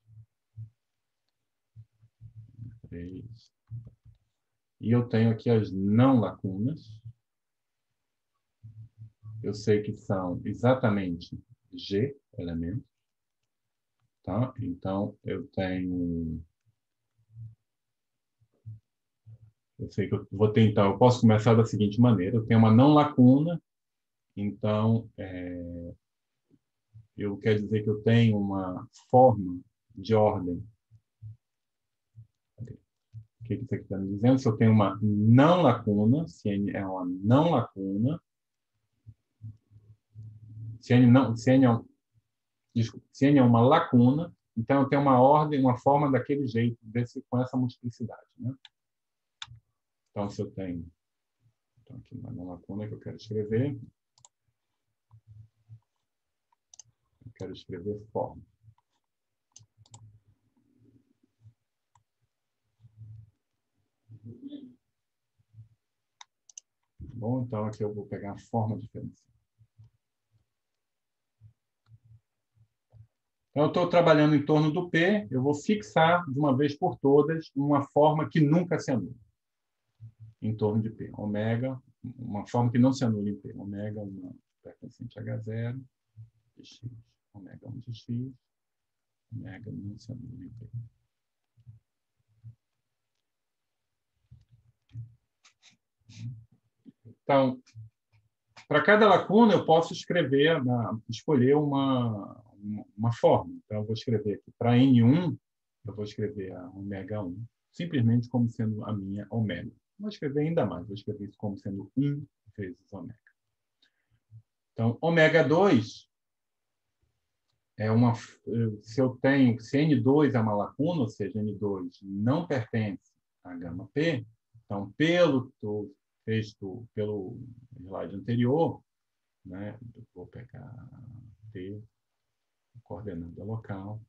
3. E eu tenho aqui as não lacunas. Eu sei que são exatamente G elementos. Tá? Então, eu sei que eu vou tentar, eu posso começar da seguinte maneira: eu tenho uma não lacuna, então, eu quero dizer que eu tenho uma forma de ordem. O que isso aqui está me dizendo? Se eu tenho uma não lacuna, se N é uma não lacuna, se N é uma lacuna, então eu tenho uma ordem, uma forma daquele jeito, com essa multiplicidade. Né? Então, se eu tenho... Então, aqui uma lacuna que eu quero escrever. Eu quero escrever forma. Bom, então aqui eu vou pegar a forma diferencial. Então, eu estou trabalhando em torno do P, eu vou fixar de uma vez por todas uma forma que nunca se anula em torno de P. Ômega, uma forma que não se anula em P. Ômega, uma pertencente a H0, de X. Ômega 1 de X, ômega não se anula em P. Então, para cada lacuna, eu posso escolher uma forma. Então, eu vou escrever aqui para N1, eu vou escrever a ômega 1, simplesmente como sendo a minha ômega. Vou escrever ainda mais, vou escrever isso como sendo 1 vezes ômega. Então, ômega 2 é uma... Se N2 é uma lacuna, ou seja, N2 não pertence a gama P, então, pelo slide anterior, né, eu vou pegar T, coordenada local,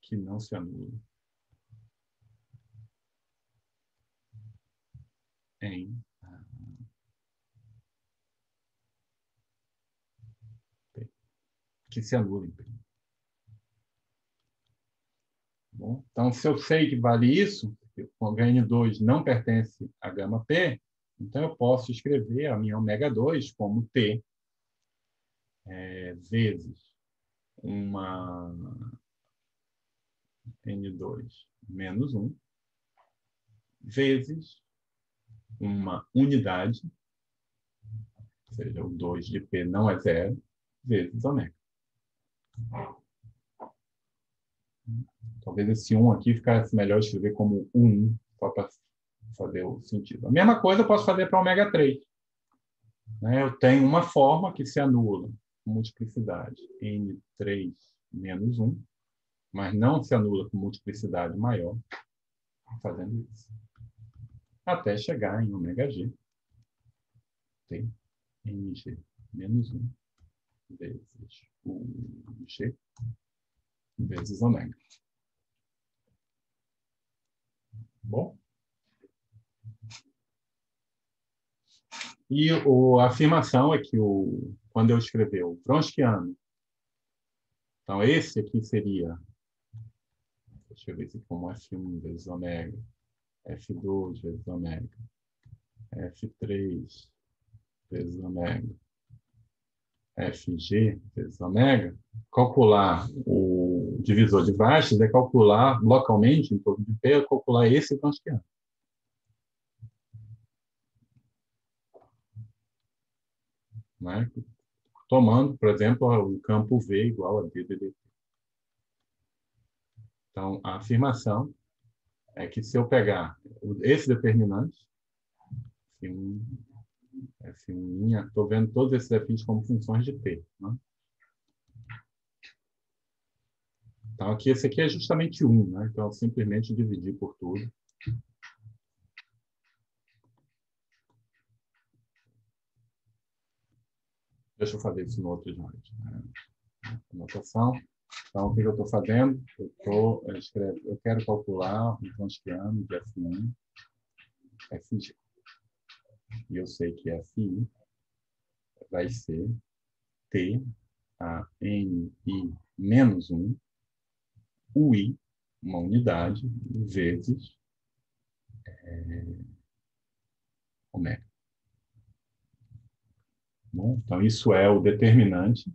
que não se anula em P, que se anula em P. Bom, então, se eu sei que vale isso, o N2 não pertence à gama P, então eu posso escrever a minha ômega 2 como T vezes uma N2 menos 1, vezes uma unidade, ou seja, o 2 de P não é zero, vezes ômega. Talvez esse 1 aqui ficasse melhor escrever como 1, só para fazer o sentido. A mesma coisa eu posso fazer para ômega 3. Né? Eu tenho uma forma que se anula com multiplicidade N3 menos 1, mas não se anula com multiplicidade maior, fazendo isso. Até chegar em ômega G. Tem NG menos 1 vezes o G vezes ômega. Bom? E a afirmação é que quando eu escrever o Wronskiano, então esse aqui seria, deixa eu ver aqui como F1 vezes ômega, F2 vezes ômega, F3 vezes ômega, FG vezes ômega, calcular o divisor de Vastes é calcular localmente, em torno de P, calcular esse Wronskiano. Né? Tomando, por exemplo, o campo V igual a D dt. Então, a afirmação é que se eu pegar esse determinante, F1, estou vendo todos esses F's como funções de T. Né? Então, esse aqui é justamente 1. Né? Então, eu simplesmente dividir por tudo. Deixa eu fazer isso no outro slide. Anotação. Então, o que eu estou fazendo? Eu quero calcular o Wronskiano de F1, Fg. E eu sei que Fi vai ser T a Ni menos 1, UI, uma unidade, vezes ômega. Bom, então, isso é o determinante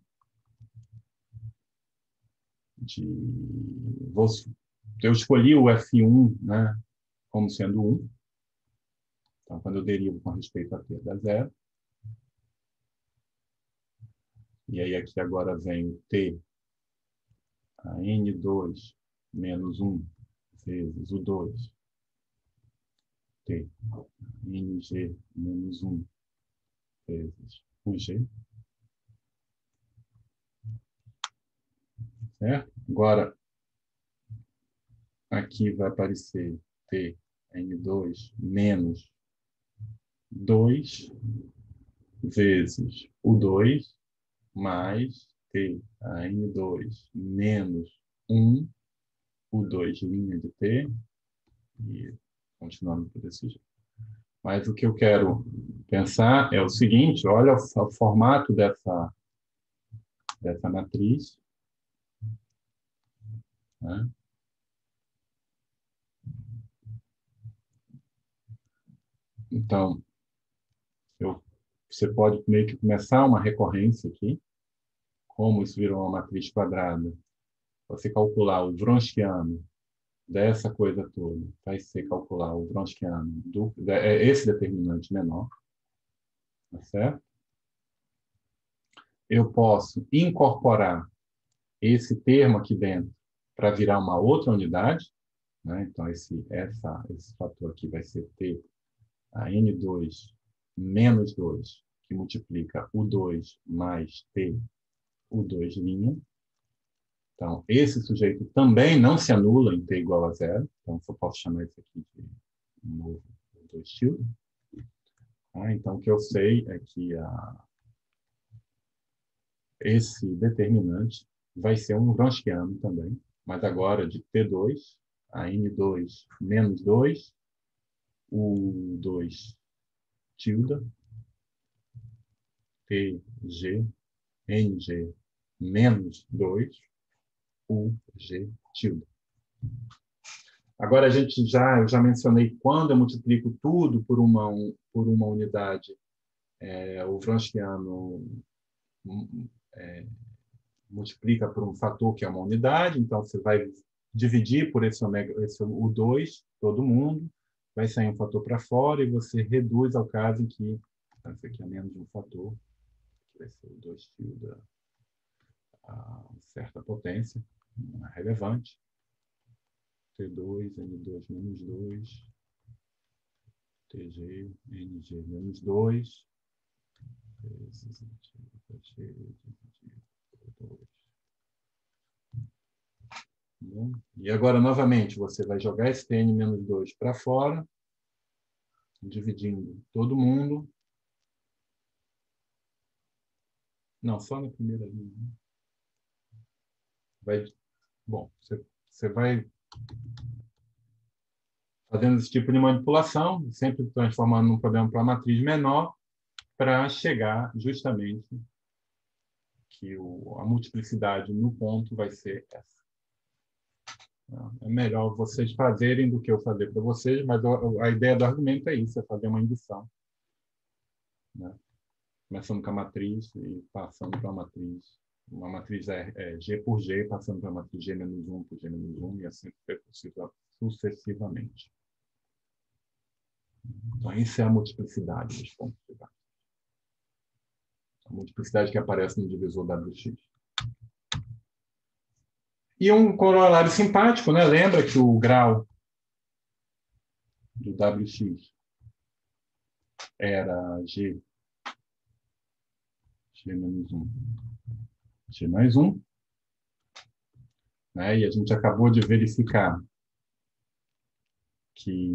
eu escolhi o F1, né, como sendo 1. Então, quando eu derivo com respeito a T dá zero. E aí aqui agora vem o T a N2 menos 1 vezes o 2. T NG menos 1 vezes o G. Certo? Agora, aqui vai aparecer T, N2 menos 2 vezes o 2 mais T, a N2 menos 1, o 2 linha de T, e continuando por esse jeito. Mas o que eu quero pensar é o seguinte, olha o formato dessa matriz. Né? Então, você pode meio que começar uma recorrência aqui, como isso virou uma matriz quadrada. Você calcular o Wronskiano dessa coisa toda, vai ser calcular o Wronskiano esse determinante menor, tá certo? Eu posso incorporar esse termo aqui dentro para virar uma outra unidade, né? Então, esse fator aqui vai ser T, a N2 menos 2, que multiplica o 2 mais T, o 2'. Então, esse sujeito também não se anula em T igual a zero. Então, eu posso chamar isso aqui de novo 2 tilde. Então, o que eu sei é que esse determinante vai ser um Wronskiano também, mas agora de T2, a N2 menos 2, o 2 tilde, TG, NG menos 2, UG tilde. Agora, eu já mencionei quando eu multiplico tudo por uma unidade, o Wronskiano multiplica por um fator que é uma unidade, então você vai dividir por o 2, todo mundo, vai sair um fator para fora e você reduz ao caso em que esse aqui é menos um fator, que vai ser o 2 tilde a certa potência, não é relevante. T2, N2 menos 2, TG, NG menos 2, vezes TG dividido por 2. E agora, novamente, você vai jogar esse Tn menos 2 para fora, dividindo todo mundo. Não, só na primeira linha. Bom, você vai fazendo esse tipo de manipulação, sempre transformando um problema para uma matriz menor, para chegar justamente que a multiplicidade no ponto vai ser essa. É melhor vocês fazerem do que eu fazer para vocês, mas a ideia do argumento é isso, é fazer uma indução. Né? Começando com a matriz e passando para uma matriz G por G, passando para a matriz G menos 1 por G menos 1, e assim sucessivamente. Então, isso é a multiplicidade dos pontos de base. A multiplicidade que aparece no divisor WX. E um corolário simpático, né? Lembra que o grau do WX era G menos 1, G mais 1. Né? E a gente acabou de verificar que...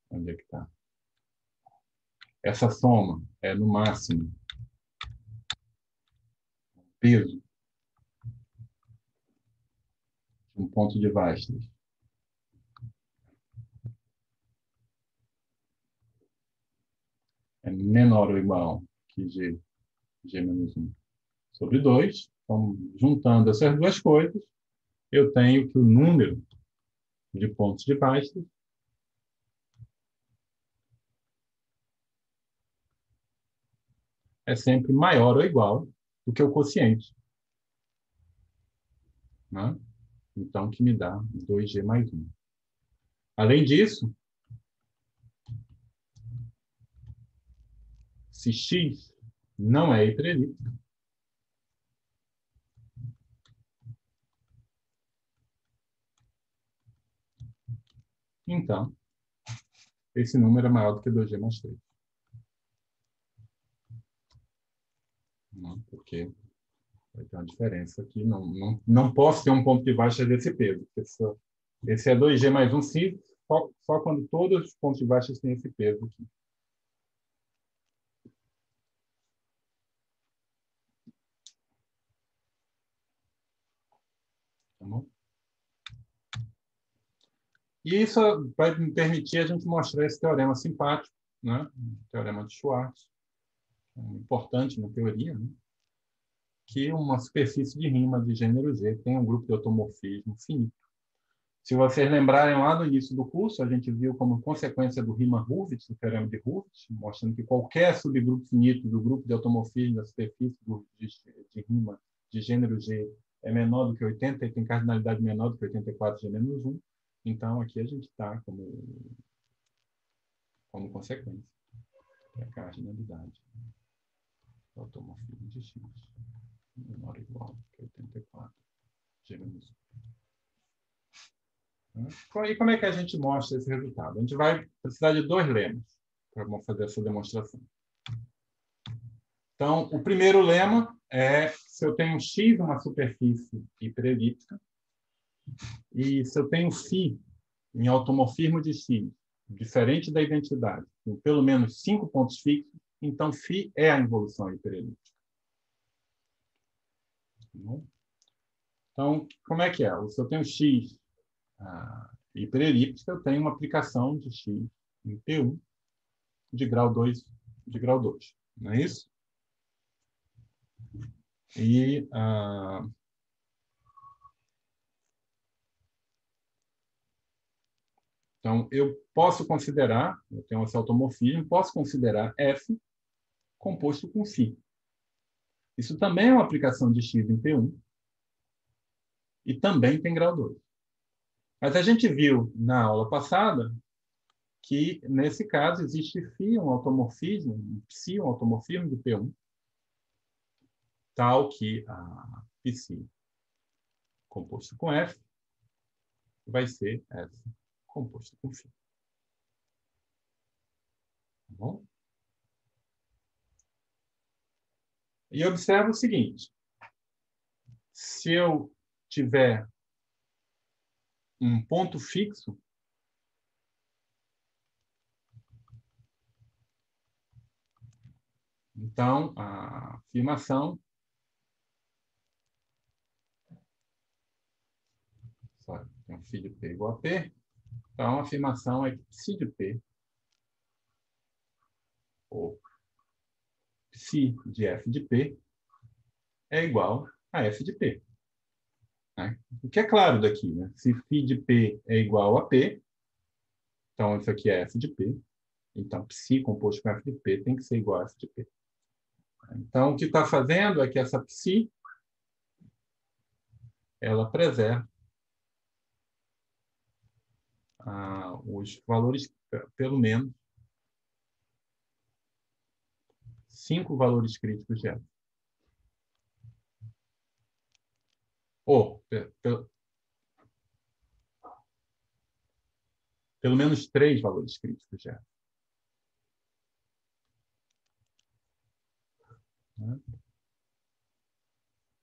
Onde é que está? Essa soma é, no máximo, peso de um ponto de Weierstrass. É menor ou igual que G menos 1 sobre 2. Então, juntando essas duas coisas, eu tenho que o número de pontos de Weierstrass é sempre maior ou igual do que o quociente. Né? Então, que me dá 2G mais 1. Além disso, se X não é hiperelíptico, então, esse número é maior do que 2G mais 3. Não, porque vai ter uma diferença aqui. Não posso ter um ponto de baixa desse peso. Esse é 2G mais um φ, só quando todos os pontos de baixa têm esse peso aqui. Tá bom? E isso vai me permitir a gente mostrar esse teorema simpático, né? O teorema de Schwartz, importante na teoria, né? Que uma superfície de rima de gênero G tem um grupo de automorfismo finito. Se vocês lembrarem lá no início do curso, a gente viu como consequência do Riemann-Hurwitz, do teorema de Hurwitz, mostrando que qualquer subgrupo finito do grupo de automorfismo da superfície de Riemann de gênero G é menor do que 80 e tem cardinalidade menor do que 84G-1. Então, aqui a gente está como consequência. É a cardinalidade do automorfismo de X menor ou igual que 84G-1. E como é que a gente mostra esse resultado? A gente vai precisar de 2 lemas para fazer essa demonstração. Então, o primeiro lema é se eu tenho X, uma superfície hiperelíptica, e se eu tenho φ em automorfismo de X, diferente da identidade, com pelo menos 5 pontos fixos, então φ é a involução hiperelíptica. Então, como é que é? Se eu tenho X hiperelíptica, eu tenho uma aplicação de X em P1 de grau 2, não é isso? E então, eu posso considerar, eu tenho esse automorfismo, posso considerar F composto com φ. Isso também é uma aplicação de X em P1 e também tem grau 2. Mas a gente viu na aula passada que, nesse caso, existe φ, um automorfismo, psi, um automorfismo de P1, tal que a psi composto com F vai ser F composto com φ. Tá bom? E observa o seguinte. Se eu tiver um ponto fixo, então a afirmação tem um φ de P igual a P, então a afirmação é que psi de P ou psi de F de P é igual a F de P. Né? O que é claro daqui, né? Se φ de P é igual a P, então isso aqui é F de P, então psi composto com F de P tem que ser igual a F de P. Então, o que está fazendo é que essa psi ela preserva os valores, pelo menos, 5 valores críticos de F. Ou, pelo menos 3 valores críticos de F.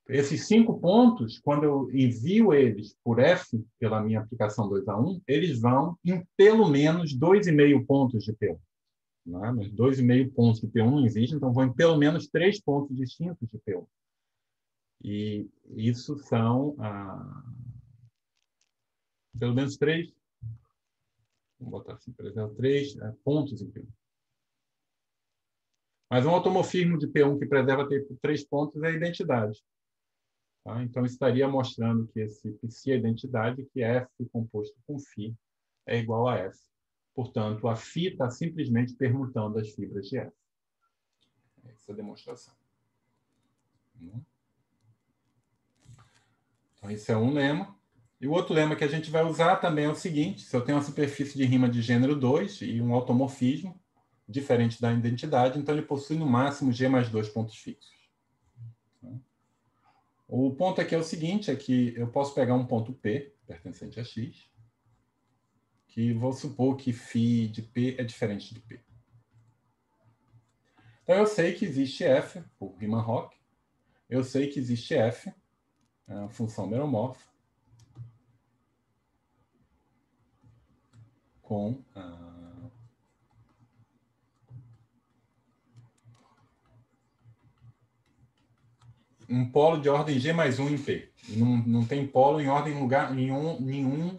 Esses 5 pontos, quando eu envio eles por F, pela minha aplicação 2A1, eles vão em pelo menos 2,5 pontos de P1. Né? Mas 2,5 pontos de P1 não existe, então vão em pelo menos 3 pontos distintos de P1. E isso são pelo menos 3, vamos botar assim, por exemplo, 3 pontos em P1. Mas um automorfismo de P1 que preserva 3 pontos é a identidade. Tá? Então, estaria mostrando que esse psi é a identidade, que F composto com φ é igual a F. Portanto, a φ está simplesmente permutando as fibras de F. Essa é a demonstração. Então, esse é um lema. E o outro lema que a gente vai usar também é o seguinte: se eu tenho uma superfície de rima de gênero 2 e um automorfismo, diferente da identidade, então ele possui no máximo G mais 2 pontos fixos. O ponto aqui é o seguinte, é que eu posso pegar um ponto P, pertencente a X, que vou supor que φ de P é diferente de P. Então eu sei que existe F, por Riemann-Roch, eu sei que existe f, é uma função meromorfa, com um polo de ordem G mais 1 em P. Não tem polo em ordem lugar nenhum. Nenhum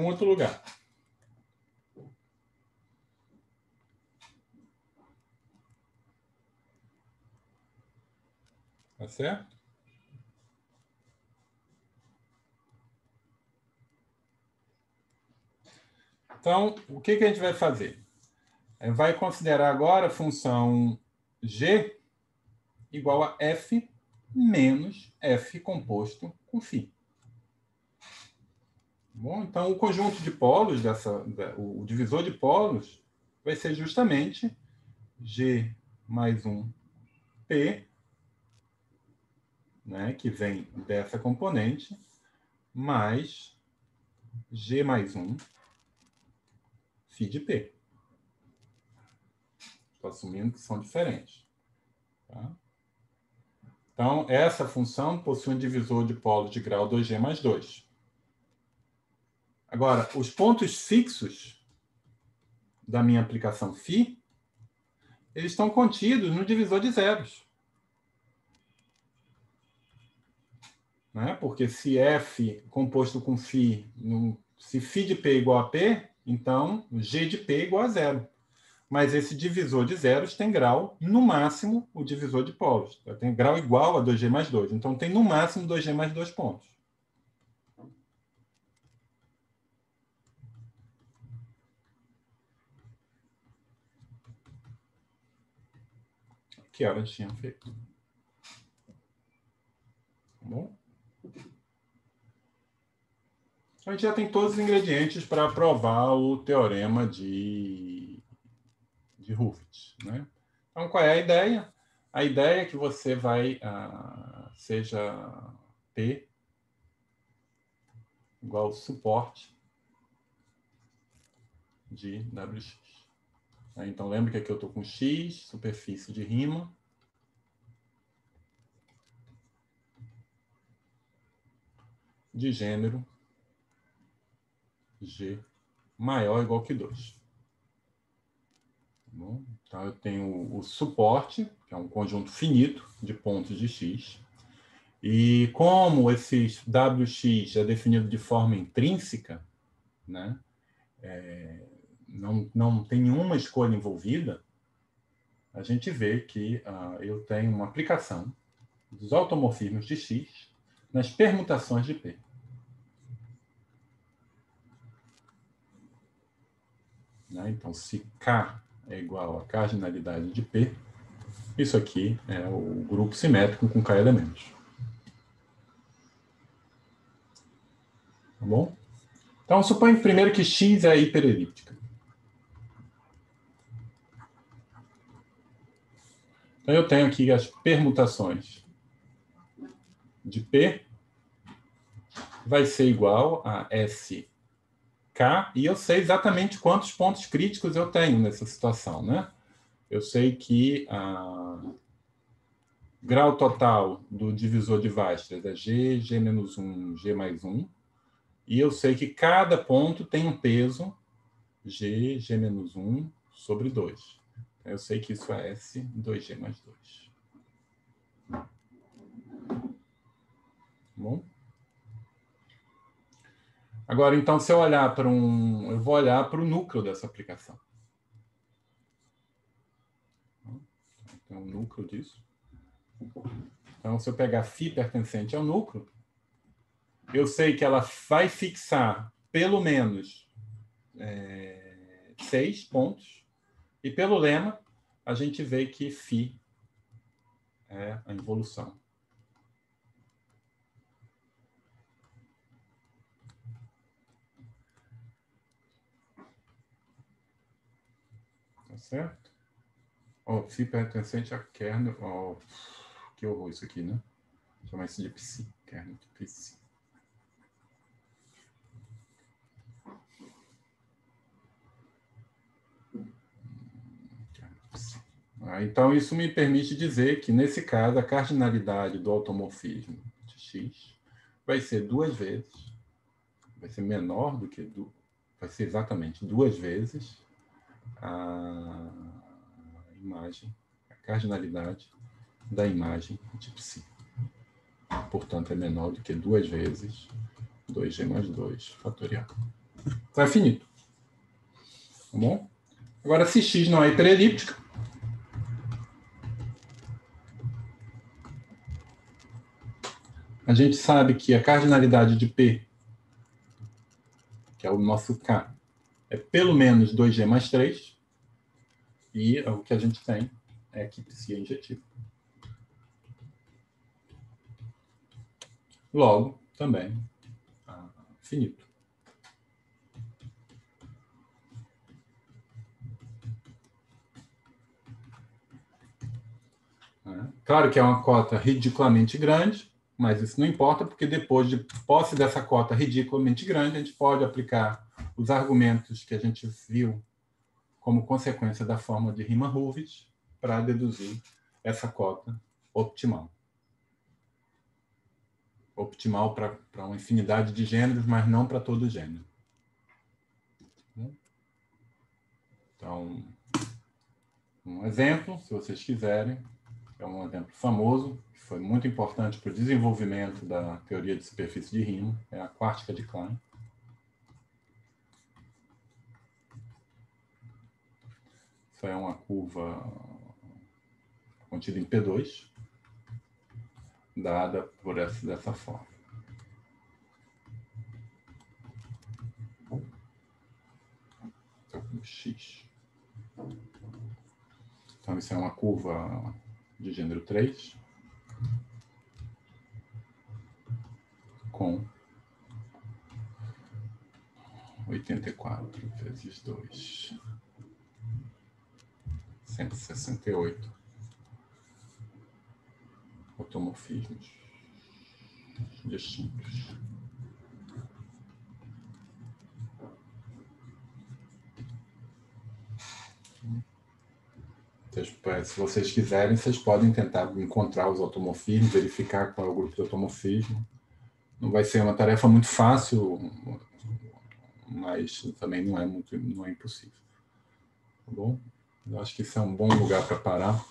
outro lugar. Tá certo? Então, o que a gente vai fazer? Vai considerar agora a função g igual a f menos f composto com φ. Bom, então, o conjunto de polos, o divisor de polos, vai ser justamente g mais 1 p, né, que vem dessa componente, mais g mais 1 φ de p. Estou assumindo que são diferentes. Tá? Então, essa função possui um divisor de polos de grau 2g mais 2. Agora, os pontos fixos da minha aplicação φ, eles estão contidos no divisor de zeros. Né? Porque se f composto com φ, se φ de p é igual a p, então g de p é igual a zero. Mas esse divisor de zeros tem grau, no máximo, o divisor de polos. Tem grau igual a 2g mais 2. Então, tem no máximo 2g mais 2 pontos. Que elas tinham feito. Tá bom? A gente já tem todos os ingredientes para provar o teorema de Hooft. Né? Então, qual é a ideia? A ideia é que você vai, seja P igual ao suporte de WX. Então, lembra que aqui eu estou com X, superfície de rima. De gênero G maior ou igual que 2. Tá bom? Então, eu tenho o suporte, que é um conjunto finito de pontos de X. E como esse WX é definido de forma intrínseca, né, não tem nenhuma escolha envolvida, a gente vê que eu tenho uma aplicação dos automorfismos de X nas permutações de P. Né? Então, se K é igual a cardinalidade de P, isso aqui é o grupo simétrico com K elementos. Tá bom? Então, suponha primeiro que X é a hiperelíptica. Então, eu tenho aqui as permutações de P, vai ser igual a SK, e eu sei exatamente quantos pontos críticos eu tenho nessa situação. Né? Eu sei que grau total do divisor de Weierstrass é G, G menos 1, G mais 1. E eu sei que cada ponto tem um peso G, G menos 1 sobre 2. Eu sei que isso é S, 2G mais 2. Bom? Agora, então, se eu olhar para eu vou olhar para o núcleo dessa aplicação. Então, o núcleo disso. Então, se eu pegar φ pertencente ao núcleo, eu sei que ela vai fixar pelo menos 6 pontos. E pelo lema, a gente vê que φ é a involução. certo? Ó, psi pertencente a kernel. Ó, que horror isso aqui, né? Chama isso de psi. Kernel de psi. Então, isso me permite dizer que, nesse caso, a cardinalidade do automorfismo de X vai ser 2 vezes, vai ser menor do que, vai ser exatamente 2 vezes a imagem, a cardinalidade da imagem de psi. Portanto, é menor do que 2 vezes 2g mais 2 fatorial. Então, é finito. Tá bom? Agora, se X não é hiperelíptica, a gente sabe que a cardinalidade de P, que é o nosso K, é pelo menos 2g mais 3, e o que a gente tem é que psi é injetivo. Logo, também, finito. Claro que é uma cota ridiculamente grande, mas isso não importa, porque depois de posse dessa cota ridiculamente grande, a gente pode aplicar os argumentos que a gente viu como consequência da fórmula de Riemann-Hurwitz para deduzir essa cota optimal. Optimal para uma infinidade de gêneros, mas não para todo gênero. Então, um exemplo, se vocês quiserem, é um exemplo famoso, que foi muito importante para o desenvolvimento da teoria de superfície de Riemann, é a quártica de Klein. Isso é uma curva contida em P2, dada por dessa forma. Então, X. Então, isso é uma curva de gênero 3, com 84 vezes 2, 168 automorfismos distintos. Se vocês quiserem, vocês podem tentar encontrar os automorfismos, verificar qual é o grupo de automorfismo. Não vai ser uma tarefa muito fácil, mas também não é impossível. Tá bom? Eu acho que isso é um bom lugar para parar.